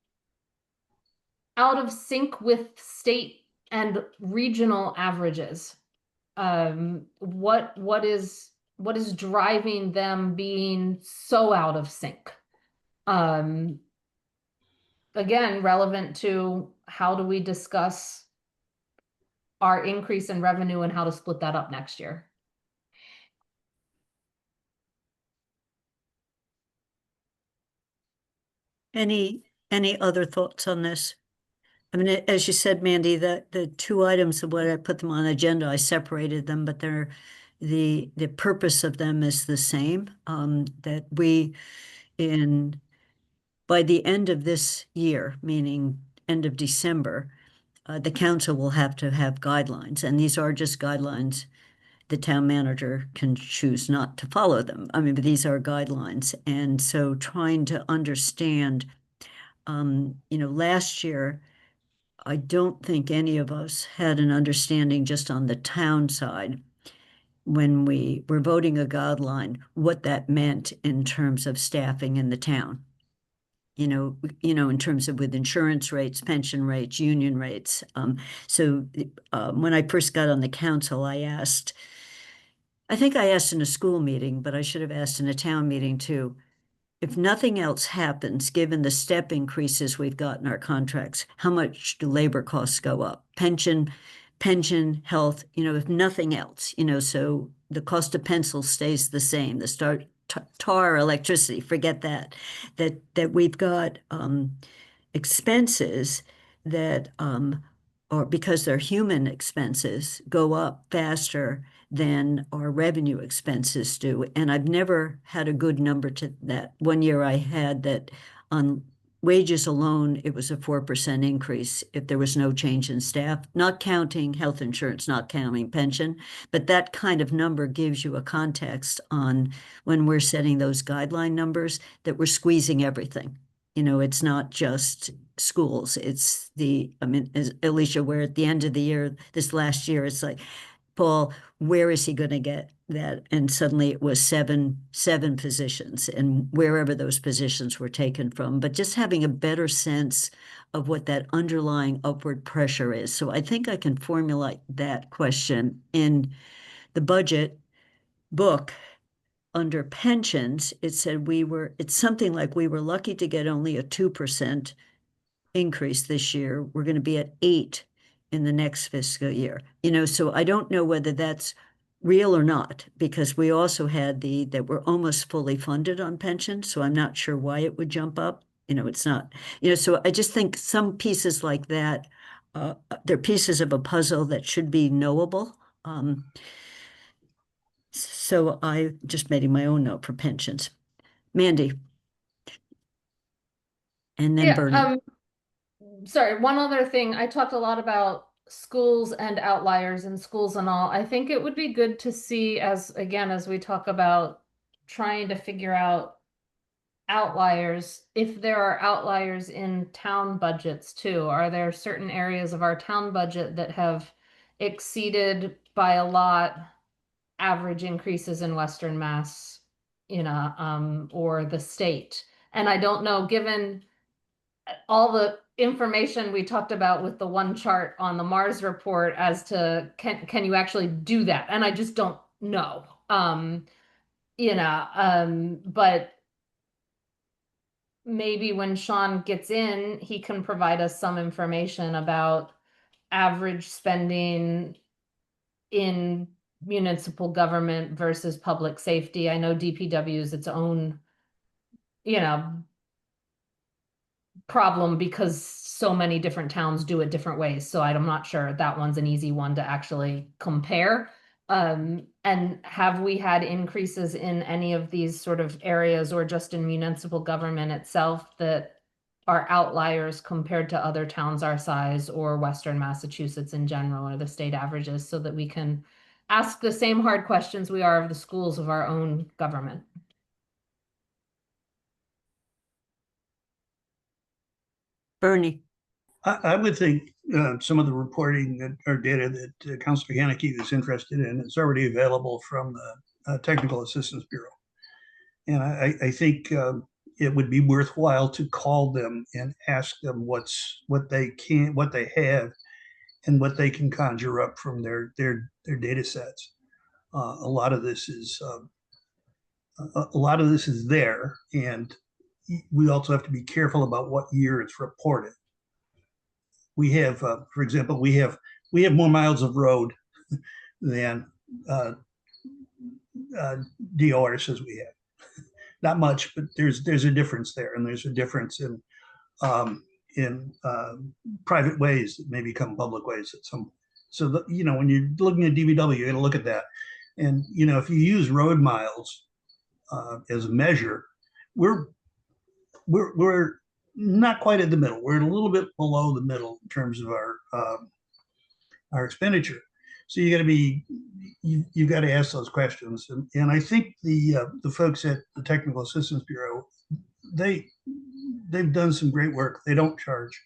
E: sync with state and regional averages. What is driving them being so out of sync? Again, relevant to how do we discuss our increase in revenue and how to split that up next year?
B: Any other thoughts on this? I mean, as you said, Mandy, the two items of what I put them on the agenda, I separated them, but they're the purpose of them is the same. That we by the end of this year, meaning end of December, the council will have to have guidelines, and these are just guidelines. The town manager can choose not to follow them. I mean, but these are guidelines, and so trying to understand. Last year, I don't think any of us had an understanding just on the town side when we were voting a guideline, what that meant in terms of staffing in the town. In terms of with insurance rates, pension rates, union rates. So when I first got on the council, I think I asked in a school meeting, but I should have asked in a town meeting too. If nothing else happens, given the step increases we've got in our contracts, how much do labor costs go up? Pension, health, if nothing else, so the cost of pencil stays the same, the tar, electricity, forget that we've got expenses that or because they're human expenses, go up faster than our revenue expenses do. And I've never had a good number to that. One year I had that on wages alone, it was a 4% increase if there was no change in staff, not counting health insurance, not counting pension. But that kind of number gives you a context on when we're setting those guideline numbers that we're squeezing everything. It's not just schools. It's as Alicia, we're at the end of the year, this last year, it's like, Paul, where is he going to get that? And suddenly it was seven positions, and wherever those positions were taken from, but just having a better sense of what that underlying upward pressure is. So I think I can formulate that question in the budget book. Under pensions, it said it's something like we were lucky to get only a 2% increase this year. We're going to be at 8% in the next fiscal year. So I don't know whether that's real or not, because we also had that we're almost fully funded on pensions. So I'm not sure why it would jump up. It's not, so I just think some pieces like that, they're pieces of a puzzle that should be knowable. So I just made my own note for pensions. Mandy. And then Bernie.
E: Sorry, one other thing. I talked a lot about schools and outliers and schools and all. I think it would be good to see, as we talk about trying to figure out outliers, if there are outliers in town budgets too. Are there certain areas of our town budget that have exceeded by a lot average increases in Western Mass, or the state. And I don't know, given all the information we talked about with the one chart on the Mars report as to can you actually do that? And I just don't know. But maybe when Sean gets in, he can provide us some information about average spending in municipal government versus public safety. I know DPW is its own, problem because so many different towns do it different ways. So I'm not sure that one's an easy one to actually compare. And have we had increases in any of these sort of areas or just in municipal government itself that are outliers compared to other towns our size or Western Massachusetts in general or the state averages, so that we can ask the same hard questions we are of the schools of our own government?
B: Bernie?
D: I would think some of the reporting or data that Councilor Haneke is interested in is already available from the Technical Assistance Bureau. And I think it would be worthwhile to call them and ask them what they have and what they can conjure up from their data sets. A lot of this is there, and we also have to be careful about what year it's reported. We have, for example, we have more miles of road than DOR says we have. Not much, but there's a difference there, and there's a difference in private ways that may become public ways at some. So when you're looking at DBW, you got to look at that, and if you use road miles as a measure, we're not quite at the middle. We're a little bit below the middle in terms of our expenditure. So you've got to ask those questions. And I think the folks at the Technical Assistance Bureau, they've done some great work. They don't charge.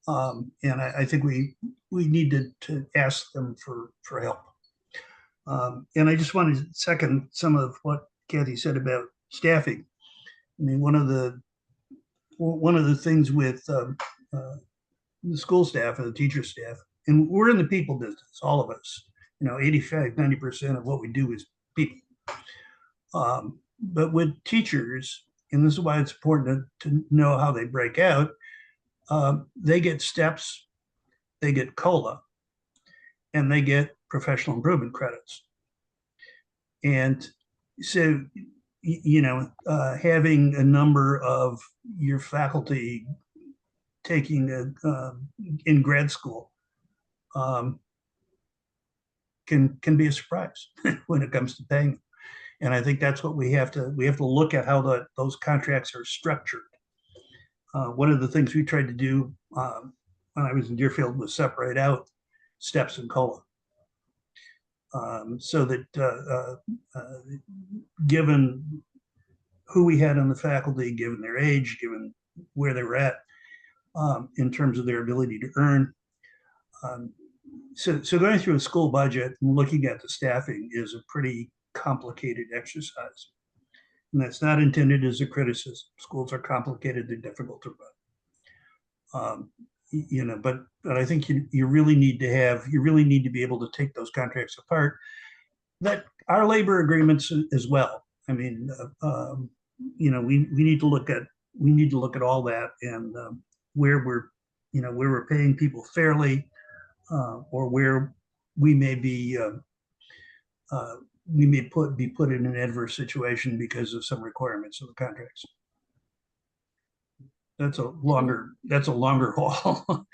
D: And I think we need to ask them for help. And I just wanted to second some of what Kathy said about staffing. I mean, one of the things with the school staff and the teacher staff, and we're in the people business, all of us, 85–90% of what we do is people. But with teachers, and this is why it's important to know how they break out, they get steps, they get COLA, and they get professional improvement credits. And so, having a number of your faculty taking in grad school can be a surprise when it comes to paying them. And I think that's what we have to look at, how those contracts are structured. One of the things we tried to do when I was in Deerfield was separate out steps and COLA. So that given who we had on the faculty, given their age, given where they were at in terms of their ability to earn. So going through a school budget and looking at the staffing is a pretty complicated exercise. And that's not intended as a criticism. Schools are complicated, they're difficult to run. But I think you really need to be able to take those contracts apart. That our labor agreements as well. I mean, we need to look at all that, and where we're paying people fairly, or where we may be put in an adverse situation because of some requirements of the contracts. That's a longer haul.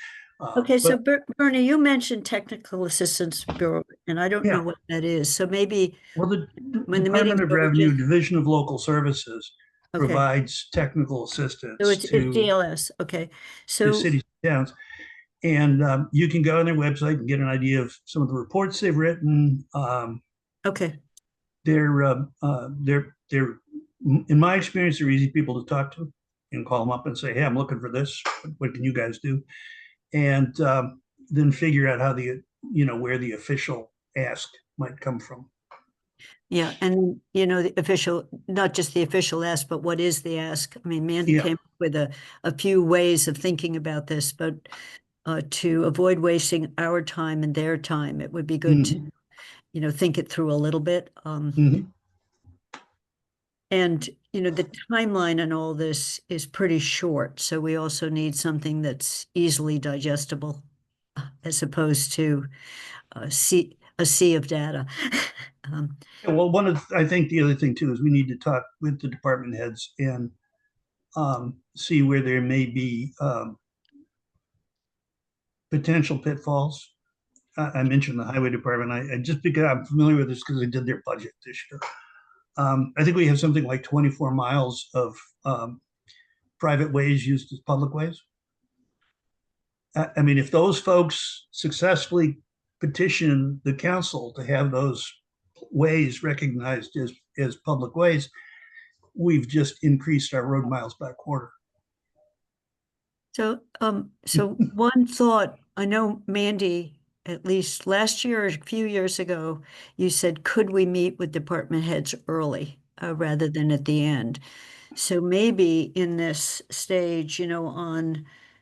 B: Okay, so Bernie, you mentioned Technical Assistance Bureau, and I don't know what that is. So maybe
D: Well, the
B: when the
D: Department of
B: meeting's over,
D: Revenue
B: just-
D: Division of Local Services
B: Okay.
D: provides technical assistance
B: So it's
D: to
B: DLS. Okay, so
D: cities and towns. And you can go on their website and get an idea of some of the reports they've written.
B: okay,
D: They're in my experience, they're easy people to talk to. You can call them up and say, "Hey, I'm looking for this. What can you guys do?" And then figure out how where the official ask might come from.
B: Yeah, and you know, the official, not just the official ask, but what is the ask? I mean, Mandy
D: Yeah.
B: came up with a few ways of thinking about this, but to avoid wasting our time and their time, it would be good to, you know, think it through a little bit.
D: Mhm.
B: And, you know, the timeline on all this is pretty short, so we also need something that's easily digestible as opposed to a sea of data.
D: Yeah, well, I think the other thing too is we need to talk with the department heads and see where there may be potential pitfalls. I mentioned the highway department. I just because I'm familiar with this because I did their budget this year. I think we have something like 24 miles of private ways used as public ways. I mean, if those folks successfully petition the council to have those ways recognized as public ways, we've just increased our road miles by a quarter.
B: So one thought, I know Mandy, at least last year or a few years ago, you said, could we meet with department heads early, rather than at the end? So maybe in this stage, you know,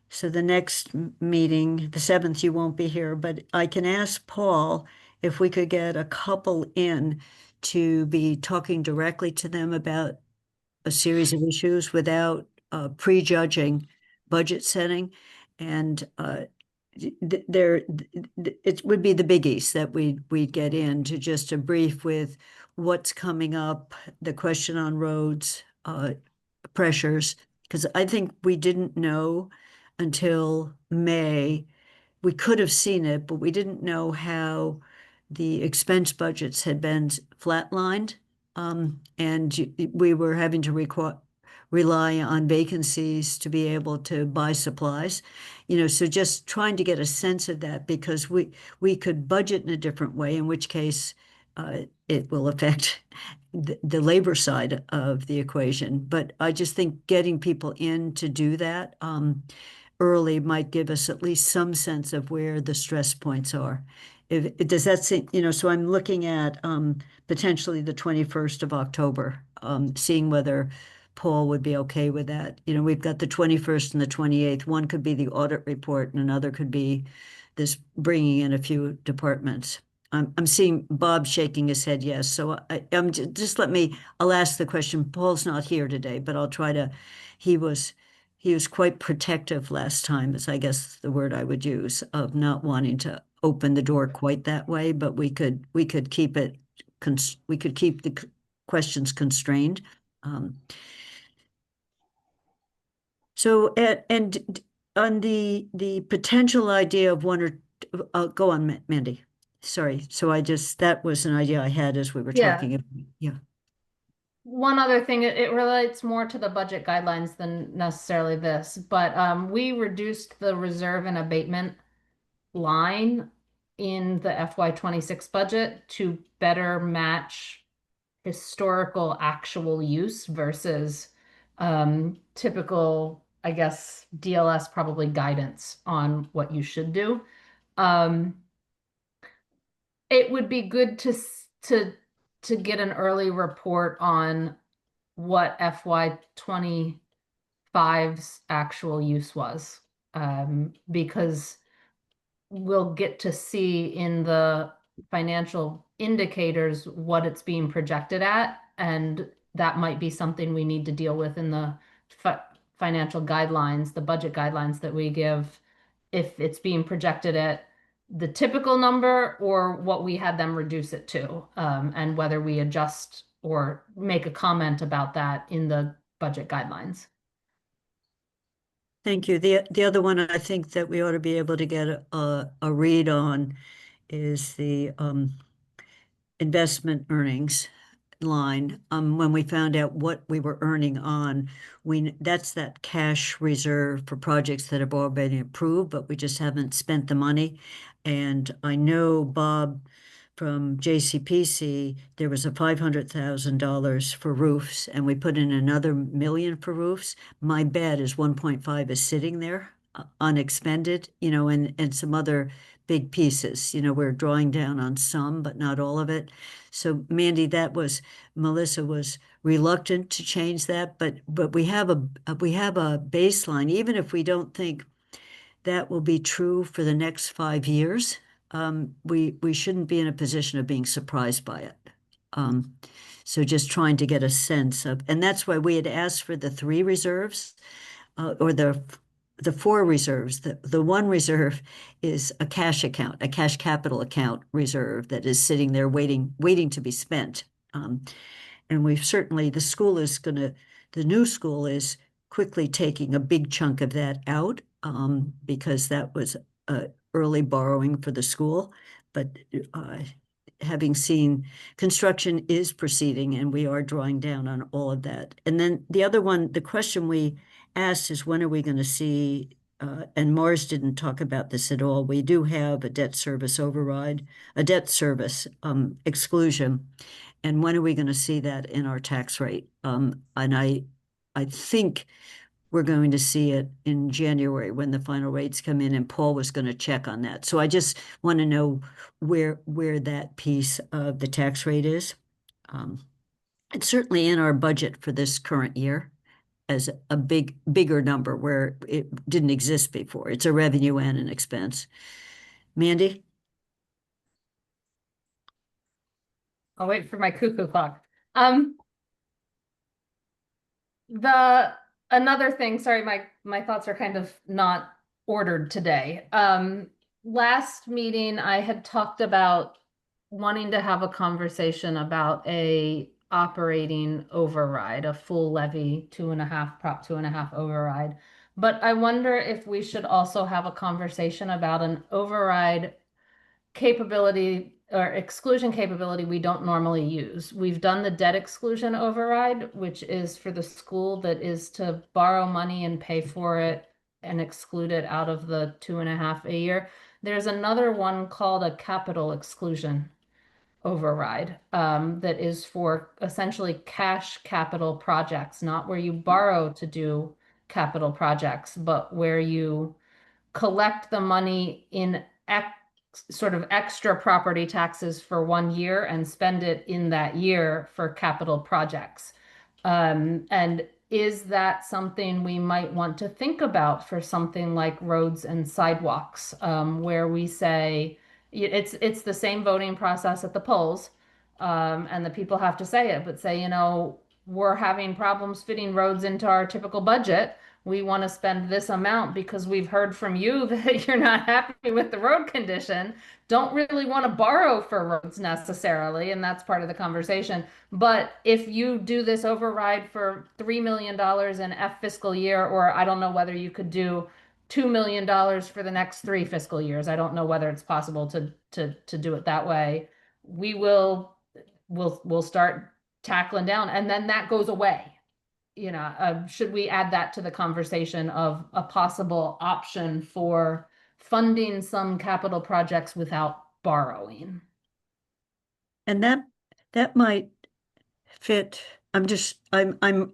B: so the next meeting, the 7th, you won't be here, but I can ask Paul if we could get a couple in to be talking directly to them about a series of issues without prejudging budget setting. And it would be the biggies that we'd get into, just a brief with what's coming up, the question on roads, pressures, because I think we didn't know until May. We could have seen it, but we didn't know how the expense budgets had been flatlined. And we were having to rely on vacancies to be able to buy supplies. You know, so just trying to get a sense of that, because we could budget in a different way, in which case it will affect the labor side of the equation. But I just think getting people in to do that early might give us at least some sense of where the stress points are. Does that seem, you know, so I'm looking at potentially the 21st of October, seeing whether Paul would be okay with that. You know, we've got the 21st and the 28th. One could be the audit report and another could be this bringing in a few departments. I'm seeing Bob shaking his head yes. So just I'll ask the question. Paul's not here today, but I'll try to, he was quite protective last time, is I guess the word I would use, of not wanting to open the door quite that way, but we could keep it, we could keep the questions constrained. So, and on the potential idea of one or, go on, Mandy. Sorry. So that was an idea I had as we were
E: Yeah.
B: talking. Yeah.
E: One other thing, it relates more to the budget guidelines than necessarily this, but we reduced the reserve and abatement line in the FY26 budget to better match historical actual use versus typical, I guess, DLS probably guidance on what you should do. It would be good to get an early report on what FY25's actual use was, because we'll get to see in the financial indicators what it's being projected at, and that might be something we need to deal with in the financial guidelines, the budget guidelines that we give, if it's being projected at the typical number or what we had them reduce it to, and whether we adjust or make a comment about that in the budget guidelines.
B: Thank you. The other one I think that we ought to be able to get a read on is the investment earnings line. When we found out what we were earning on, that's that cash reserve for projects that have already been approved, but we just haven't spent the money. And I know Bob from JCPC, there was a $500,000 for roofs, and we put in another $1 million for roofs. My bet is 1.5 is sitting there unexpended, you know, and some other big pieces. You know, we're drawing down on some, but not all of it. So Mandy, Melissa was reluctant to change that, but we have a baseline, even if we don't think that will be true for the next 5 years. We shouldn't be in a position of being surprised by it. So just trying to get a sense of, and that's why we had asked for the 3 reserves, or the 4 reserves. The 1 reserve is a cash account, a cash capital account reserve that is sitting there waiting to be spent. And we've certainly, the new school is quickly taking a big chunk of that out, because that was early borrowing for the school. But having seen construction is proceeding, and we are drawing down on all of that. And then the other one, the question we asked is, when are we going to see, and Mars didn't talk about this at all, we do have a debt service override, a debt service exclusion. And when are we going to see that in our tax rate? And I think we're going to see it in January when the final rates come in, and Paul was going to check on that. So I just want to know where that piece of the tax rate is. It's certainly in our budget for this current year as a bigger number where it didn't exist before. It's a revenue and an expense. Mandy?
E: I'll wait for my cuckoo clock. Another thing, sorry, my thoughts are kind of not ordered today. Last meeting, I had talked about wanting to have a conversation about a operating override, a full levy, Prop 2.5 override. But I wonder if we should also have a conversation about an override capability or exclusion capability we don't normally use. We've done the debt exclusion override, which is for the school that is to borrow money and pay for it and exclude it out of the 2.5 a year. There's another one called a capital exclusion override, that is for essentially cash capital projects, not where you borrow to do capital projects, but where you collect the money in sort of extra property taxes for 1 year and spend it in that year for capital projects. And is that something we might want to think about for something like roads and sidewalks, where we say it's the same voting process at the polls, and the people have to say it, but say, you know, we're having problems fitting roads into our typical budget. We want to spend this amount because we've heard from you that you're not happy with the road condition. Don't really want to borrow for roads necessarily, and that's part of the conversation. But if you do this override for $3 million in F fiscal year, or I don't know whether you could do $2 million for the next 3 fiscal years. I don't know whether it's possible to do it that way. We'll start tackling down, and then that goes away. You know, should we add that to the conversation of a possible option for funding some capital projects without borrowing?
B: And that might fit. I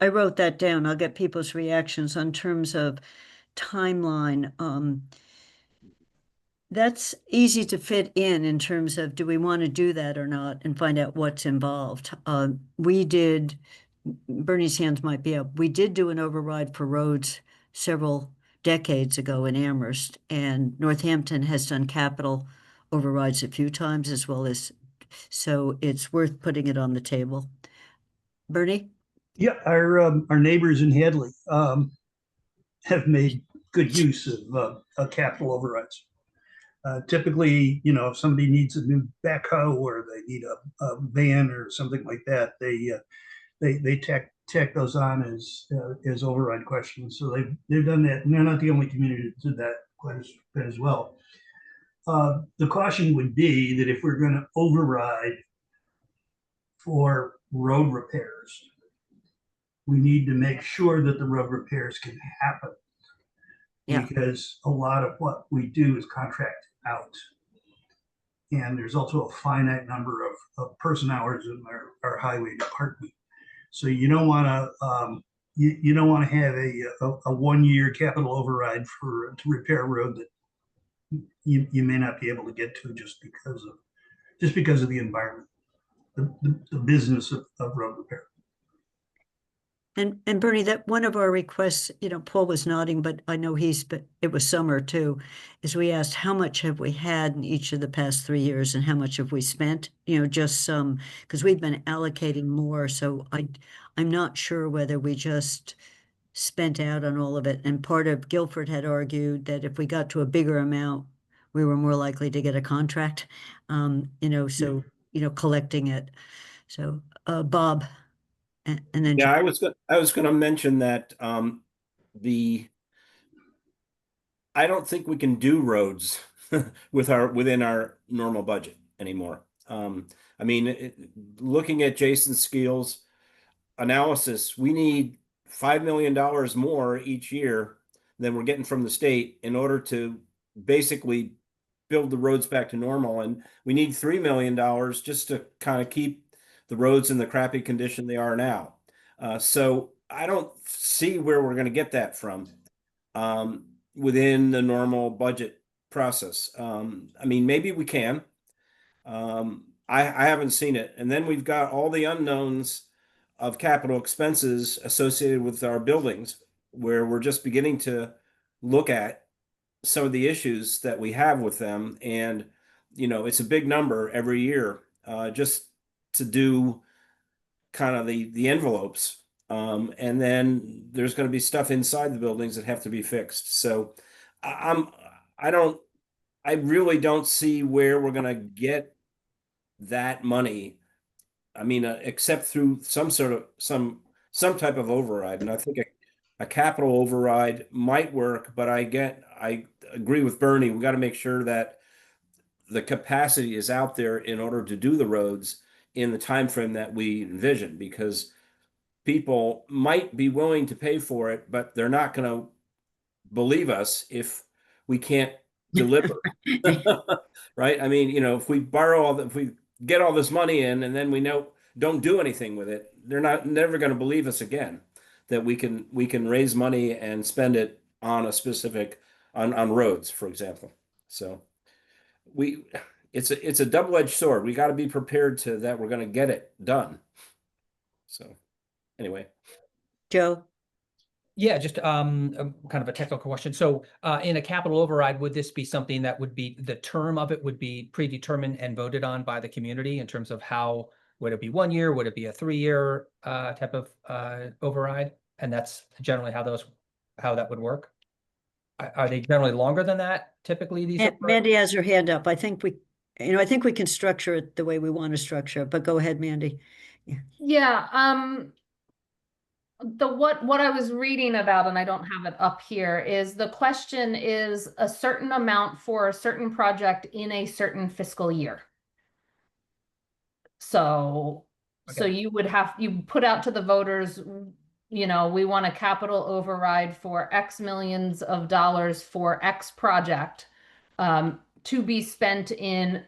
B: wrote that down. I'll get people's reactions on terms of timeline. That's easy to fit in terms of, do we want to do that or not, and find out what's involved. Bernie's hands might be up. We did do an override for roads several decades ago in Amherst, and Northampton has done capital overrides a few times as well as, so it's worth putting it on the table. Bernie?
D: Yeah, our neighbors in Hadley have made good use of capital overrides. Typically, you know, if somebody needs a new backhoe or they need a van or something like that, they tack those on as override questions. So they've done that, and they're not the only community that did that quite as well. The caution would be that if we're going to override for road repairs, we need to make sure that the road repairs can happen. Yeah. Because a lot of what we do is contract out. And there's also a finite number of person hours in our highway department. So you don't want to you don't want to have a 1 year capital override to repair a road that you may not be able to get to just because of the environment, the business of road repair.
B: And Bernie, that one of our requests, Paul was nodding, but I know it was summer too, is we asked how much have we had in each of the past 3 years and how much have we spent? Just some, because we've been allocating more. So I'm not sure whether we just spent out on all of it. And part of Guilford had argued that if we got to a bigger amount, we were more likely to get a contract, collecting it. So, Bob. And then
C: Yeah, I was going to mention that I don't think we can do roads within our normal budget anymore. I mean, looking at Jason Skeel's analysis, we need $5 million more each year than we're getting from the state in order to basically build the roads back to normal. And we need $3 million just to kind of keep the roads in the crappy condition they are now. So I don't see where we're going to get that from within the normal budget process. I mean, maybe we can. I haven't seen it. And then we've got all the unknowns of capital expenses associated with our buildings, where we're just beginning to look at some of the issues that we have with them. And, it's a big number every year just to do kind of the envelopes. And then there's going to be stuff inside the buildings that have to be fixed. So I really don't see where we're going to get that money. I mean, except through some type of override. And I think a capital override might work, but I agree with Bernie. We got to make sure that the capacity is out there in order to do the roads in the time frame that we envision, because people might be willing to pay for it, but they're not going to believe us if we can't deliver. Right? I mean, if we if we get all this money in and then we don't do anything with it, they're never going to believe us again that we can raise money and spend it on a specific on roads, for example. So it's a double-edged sword. We got to be prepared that we're going to get it done. So anyway.
B: Joe.
F: Yeah, just kind of a technical question. So in a capital override, would this be something that would be, the term of it would be predetermined and voted on by the community in terms of how, would it be 1 year? Would it be a 3-year type of override? And that's generally how that would work. Are they generally longer than that typically, these?
B: Mandy has her hand up. I think we can structure it the way we want to structure it, but go ahead, Mandy.
E: Yeah, what I was reading about, and I don't have it up here, is the question is a certain amount for a certain project in a certain fiscal year. So you put out to the voters, we want a capital override for X millions of dollars for X project to be spent in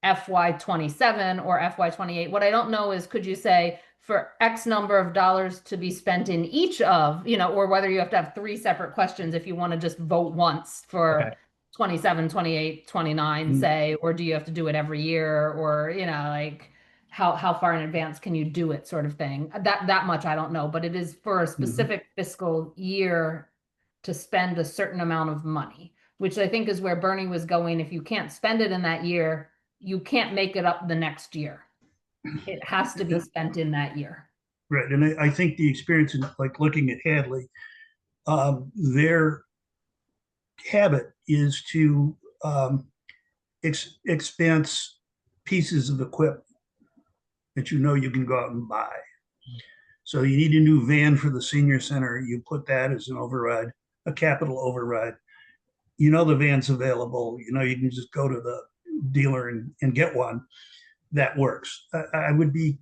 E: FY27 or FY28. What I don't know is, could you say for X number of dollars to be spent in each of, or whether you have to have 3 separate questions if you want to just vote once for 27, 28, 29, say, or do you have to do it every year, or, like how far in advance can you do it, sort of thing. That much I don't know, but it is for a specific fiscal year to spend a certain amount of money, which I think is where Bernie was going. If you can't spend it in that year, you can't make it up the next year. It has to be spent in that year.
D: Right. And I think the experience in like looking at Hadley, their habit is to expense pieces of equipment that you can go out and buy. So you need a new van for the senior center. You put that as an override, a capital override. The van's available. You can just go to the dealer and get one. That works. I would be,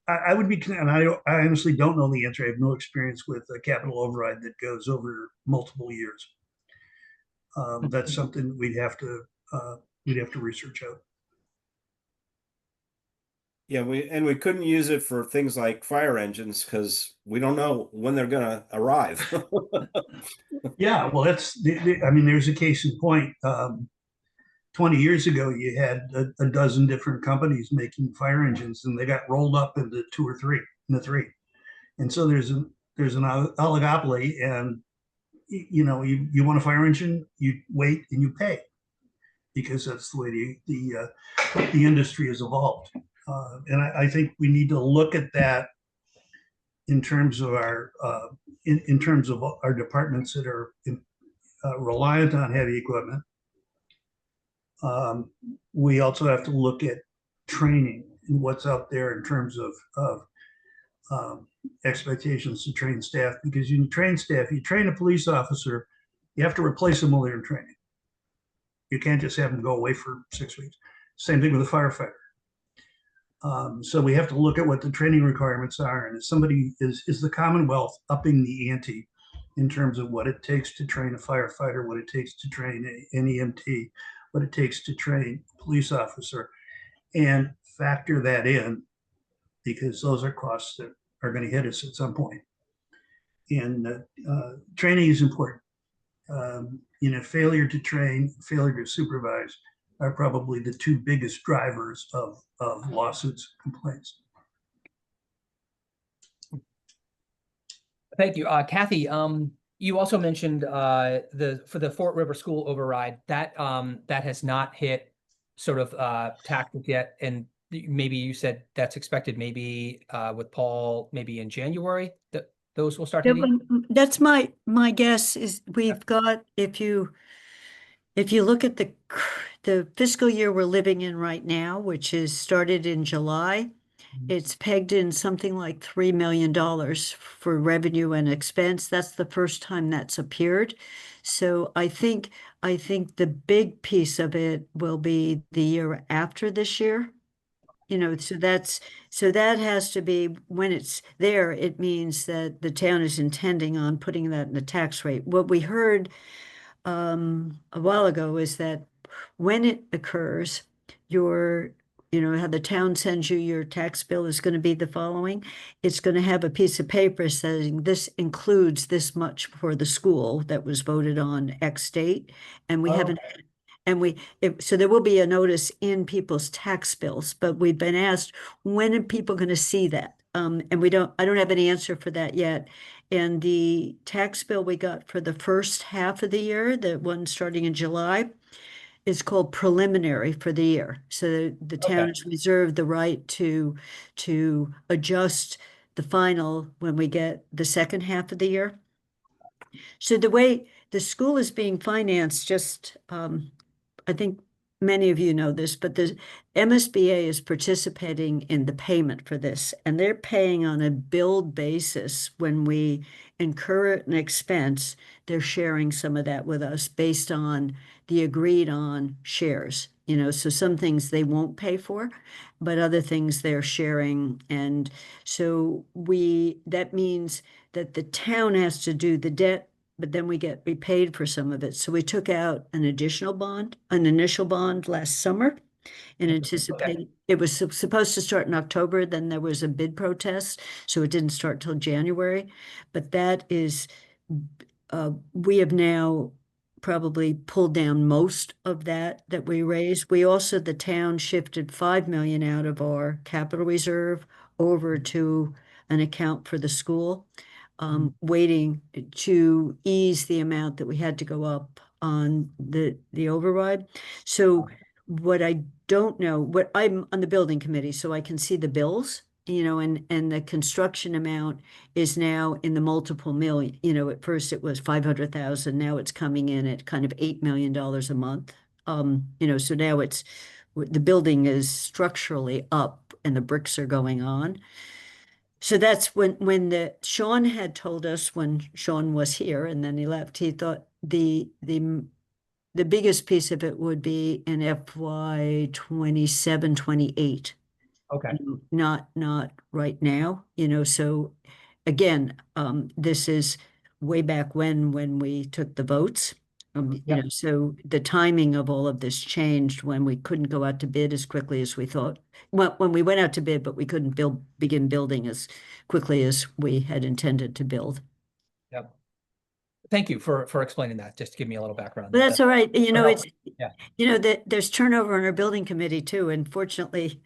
D: and I honestly don't know the answer. I have no experience with a capital override that goes over multiple years. That's something we'd have to research out.
C: Yeah, we couldn't use it for things like fire engines because we don't know when they're gonna arrive.
D: Yeah, well, I mean, there's a case in point. 20 years ago, you had a dozen different companies making fire engines, and they got rolled up into into three. And so there's an oligopoly, and you want a fire engine, you wait and you pay, because that's the way the industry has evolved. And I think we need to look at that in terms of in terms of our departments that are reliant on heavy equipment. We also have to look at training and what's out there in terms of expectations to train staff, because you train staff, you train a police officer, you have to replace them while they're in training. You can't just have them go away for 6 weeks. Same thing with a firefighter. So we have to look at what the training requirements are, and is the Commonwealth upping the ante in terms of what it takes to train a firefighter, what it takes to train an EMT, what it takes to train a police officer, and factor that in, because those are costs that are going to hit us at some point. And training is important. Failure to train, failure to supervise are probably the two biggest drivers of lawsuits, complaints.
F: Thank you. Kathy, you also mentioned for the Fort River School override that that has not hit sort of tactic yet, and maybe you said that's expected maybe with Paul maybe in January that those will start hitting.
B: That's my guess is we've got, if you look at the fiscal year we're living in right now, which is started in July, it's pegged in something like $3 million for revenue and expense. That's the first time that's appeared. So I think the big piece of it will be the year after this year. So that has to be, when it's there, it means that the town is intending on putting that in the tax rate. What we heard a while ago is that when it occurs, how the town sends you your tax bill is going to be the following. It's going to have a piece of paper saying this includes this much for the school that was voted on X date, and we haven't. So there will be a notice in people's tax bills, but we've been asked, when are people going to see that? And I don't have an answer for that yet. And the tax bill we got for the first half of the year, the one starting in July, is called preliminary for the year. So the town has reserved the right to adjust the final when we get the second half of the year. So the way the school is being financed, just I think many of you know this, but the MSBA is participating in the payment for this, and they're paying on a billed basis. When we incur an expense, they're sharing some of that with us based on the agreed on shares. So some things they won't pay for, but other things they're sharing. And so that means that the town has to do the debt, but then we get repaid for some of it. So we took out an initial bond last summer in anticipating. It was supposed to start in October, then there was a bid protest, so it didn't start till January. But that is, we have now probably pulled down most of that we raised. We also, the town shifted 5 million out of our capital reserve over to an account for the school. Waiting to ease the amount that we had to go up on the override. So what I don't know, I'm on the building committee, so I can see the bills, and the construction amount is now in the multiple million. At first it was 500,000, now it's coming in at kind of $8 million a month. So now the building is structurally up and the bricks are going on. So that's when Sean had told us, when Sean was here and then he left, he thought the biggest piece of it would be in FY 27, 28.
F: Okay.
B: Not right now, so again, this is way back when we took the votes.
F: Yep.
B: So the timing of all of this changed when we couldn't go out to bid as quickly as we thought. Well, when we went out to bid, but we couldn't begin building as quickly as we had intended to build.
F: Yep. Thank you for explaining that, just to give me a little background.
B: But that's all right.
F: It's yeah.
B: There's turnover on our building committee too. And fortunately,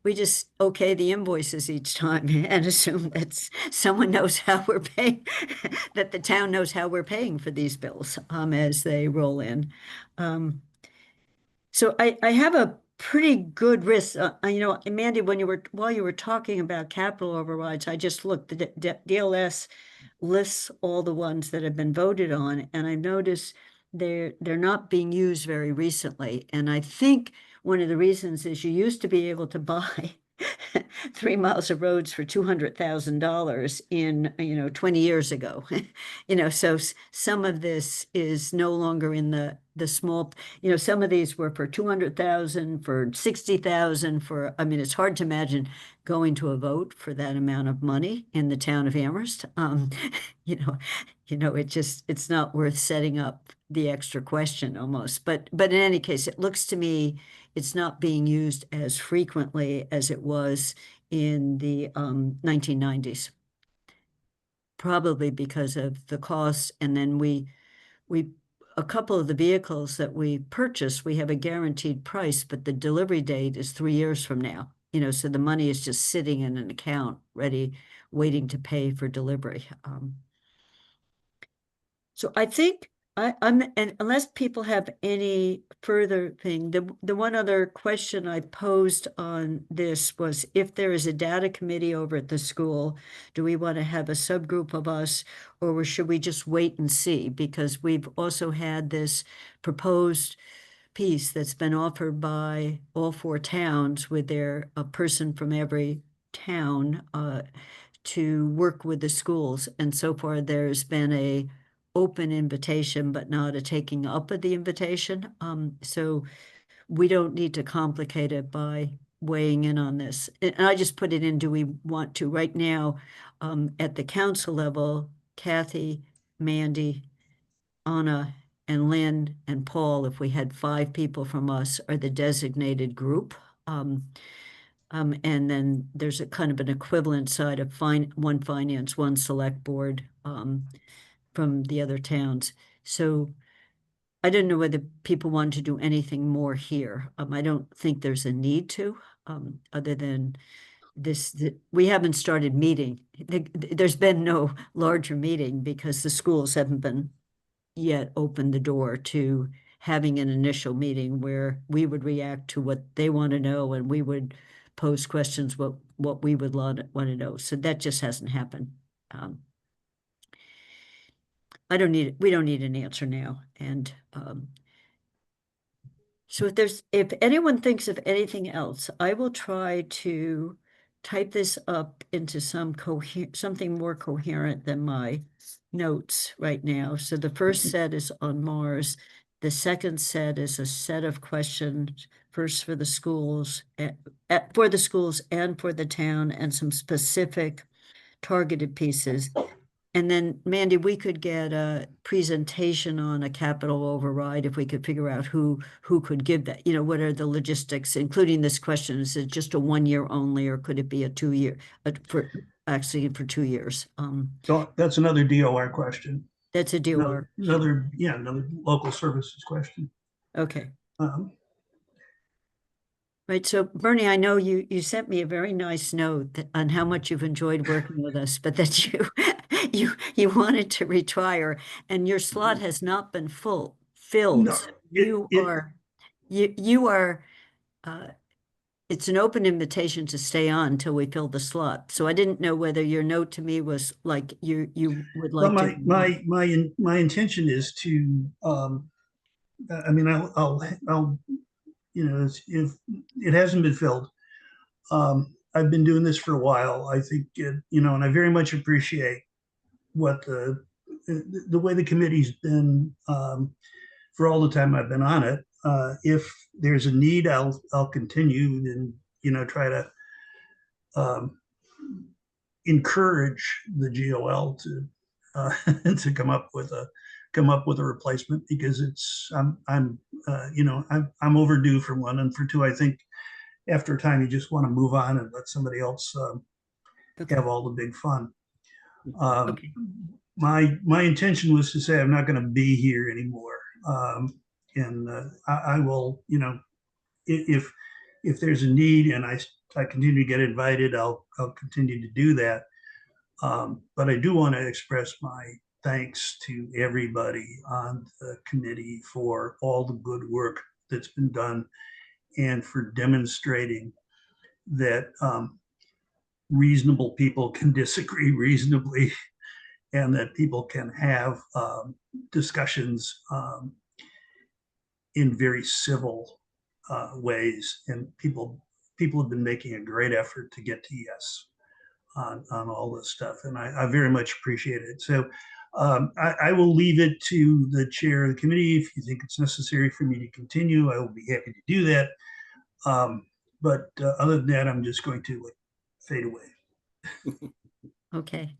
B: we just okay the invoices each time and assume that someone knows how we're paying, that the town knows how we're paying for these bills as they roll in. So I have a pretty good risk. Mandy, while you were talking about capital overrides, I just looked, the DLS lists all the ones that have been voted on, and I noticed they're not being used very recently. And I think one of the reasons is you used to be able to buy 3 miles of roads for $200,000 in 20 years ago. So some of this is no longer in the small, some of these were for 200,000, for 60,000, for, I mean, it's hard to imagine going to a vote for that amount of money in the town of Amherst. It's not worth setting up the extra question almost. But in any case, it looks to me it's not being used as frequently as it was in the 1990s. Probably because of the cost. And then a couple of the vehicles that we purchased, we have a guaranteed price, but the delivery date is 3 years from now. So the money is just sitting in an account ready, waiting to pay for delivery. So I think and unless people have any further thing, the one other question I posed on this was if there is a data committee over at the school, do we want to have a subgroup of us, or should we just wait and see? Because we've also had this proposed piece that's been offered by all 4 towns with a person from every town to work with the schools. And so far there's been a open invitation, but not a taking up of the invitation. So we don't need to complicate it by weighing in on this. And I just put it in, do we want to right now, at the council level, Kathy, Mandy, Anna, and Lynn and Paul, if we had 5 people from us, are the designated group. And then there's a kind of an equivalent side of one finance, one select board, from the other towns. So I didn't know whether people wanted to do anything more here. I don't think there's a need to, other than we haven't started meeting. There's been no larger meeting because the schools haven't been yet opened the door to having an initial meeting where we would react to what they want to know and we would pose questions what we would want to know. So that just hasn't happened. we don't need an answer now. And so if anyone thinks of anything else, I will try to type this up into something more coherent than my notes right now. So the first set is on Mars. The second set is a set of questions, first for the schools, and for the town, and some specific targeted pieces. And then, Mandy, we could get a presentation on a capital override if we could figure out who could give that. What are the logistics, including this question? Is it just a 1 year only, or could it be a 2 year for 2 years?
D: So that's another DOR question.
B: That's a DOR.
D: Another local services question.
B: Okay. Right. So Bernie, I know you sent me a very nice note on how much you've enjoyed working with us, but that you wanted to retire and your slot has not been filled.
D: No,
B: You are it's an open invitation to stay on until we fill the slot. So I didn't know whether your note to me was like you would like
D: well,
B: to.
D: my intention is to I mean I'll if it hasn't been filled, I've been doing this for a while. I think and I very much appreciate what the way the committee's been for all the time I've been on it. If there's a need, I'll continue and try to encourage the GOL to to come up with come up with a replacement because I'm overdue for one, and for two, I think after a time you just want to move on and let somebody else
B: Okay.
D: have all the big fun. Um,
B: Okay.
D: my intention was to say I'm not going to be here anymore, and I will, if there's a need and I continue to get invited, I'll continue to do that. But I do want to express my thanks to everybody on the committee for all the good work that's been done and for demonstrating that reasonable people can disagree reasonably and that people can have discussions in very civil ways. And people have been making a great effort to get to yes on all this stuff. And I very much appreciate it. So I will leave it to the chair of the committee. If you think it's necessary for me to continue, I will be happy to do that. But other than that, I'm just going to fade away.
B: Okay.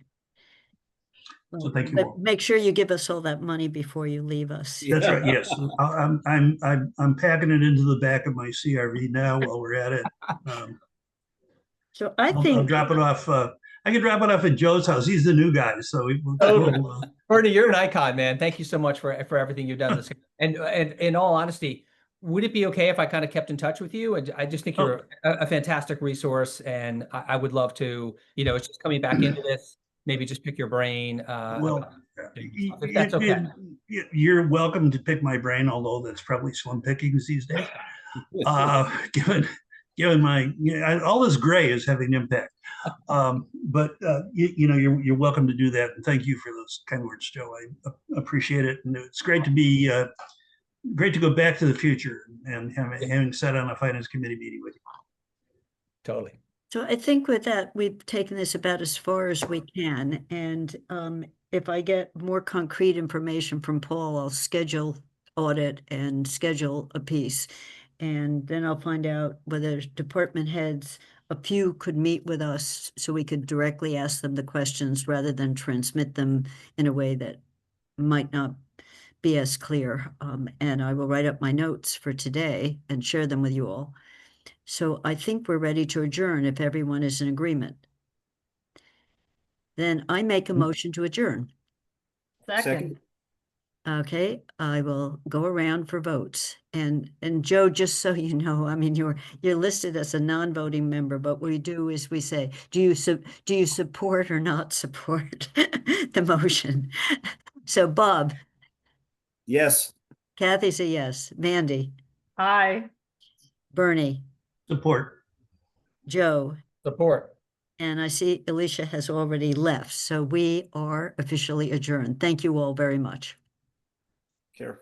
D: So
B: Well,
D: thank you
B: but
D: all.
B: make sure you give us all that money before you leave us.
D: That's right. Yes, I'm packing it into the back of my CRV now while we're at it.
B: So I
D: I'll
B: think,
D: drop it off. I can drop it off at Joe's house. He's the new guy, so we'll
F: Bernie, you're an icon, man. Thank you so much for everything you've done. And in all honesty, would it be okay if I kind of kept in touch with you? And I just think you're a fantastic resource, and I would love to, it's just coming back into this, maybe just pick your brain.
D: well,
F: if that's okay.
D: You're welcome to pick my brain, although that's probably slim pickings these days. Given my all this gray is having an impact. But you're welcome to do that, and thank you for those kind words, Joe. I appreciate it, and it's great to be great to go back to the future and having sat on a finance committee meeting with you.
F: Totally.
B: so I think with that, we've taken this about as far as we can. And if I get more concrete information from Paul, I'll schedule audit and schedule a piece. And then I'll find out whether department heads, a few could meet with us so we could directly ask them the questions rather than transmit them in a way that might not be as clear. And I will write up my notes for today and share them with you all. So I think we're ready to adjourn if everyone is in agreement. Then I make a motion to adjourn.
C: Second.
B: Okay, I will go around for votes. And Joe, just so you know, I mean, you're listed as a non-voting member, but what we do is we say, do you support or not support the motion? So Bob,
C: Yes.
B: Kathy's a yes. Mandy,
E: Aye.
B: Bernie,
D: Support.
B: Joe,
F: Support.
B: and I see Alicia has already left. So we are officially adjourned. Thank you all very much.
C: Care.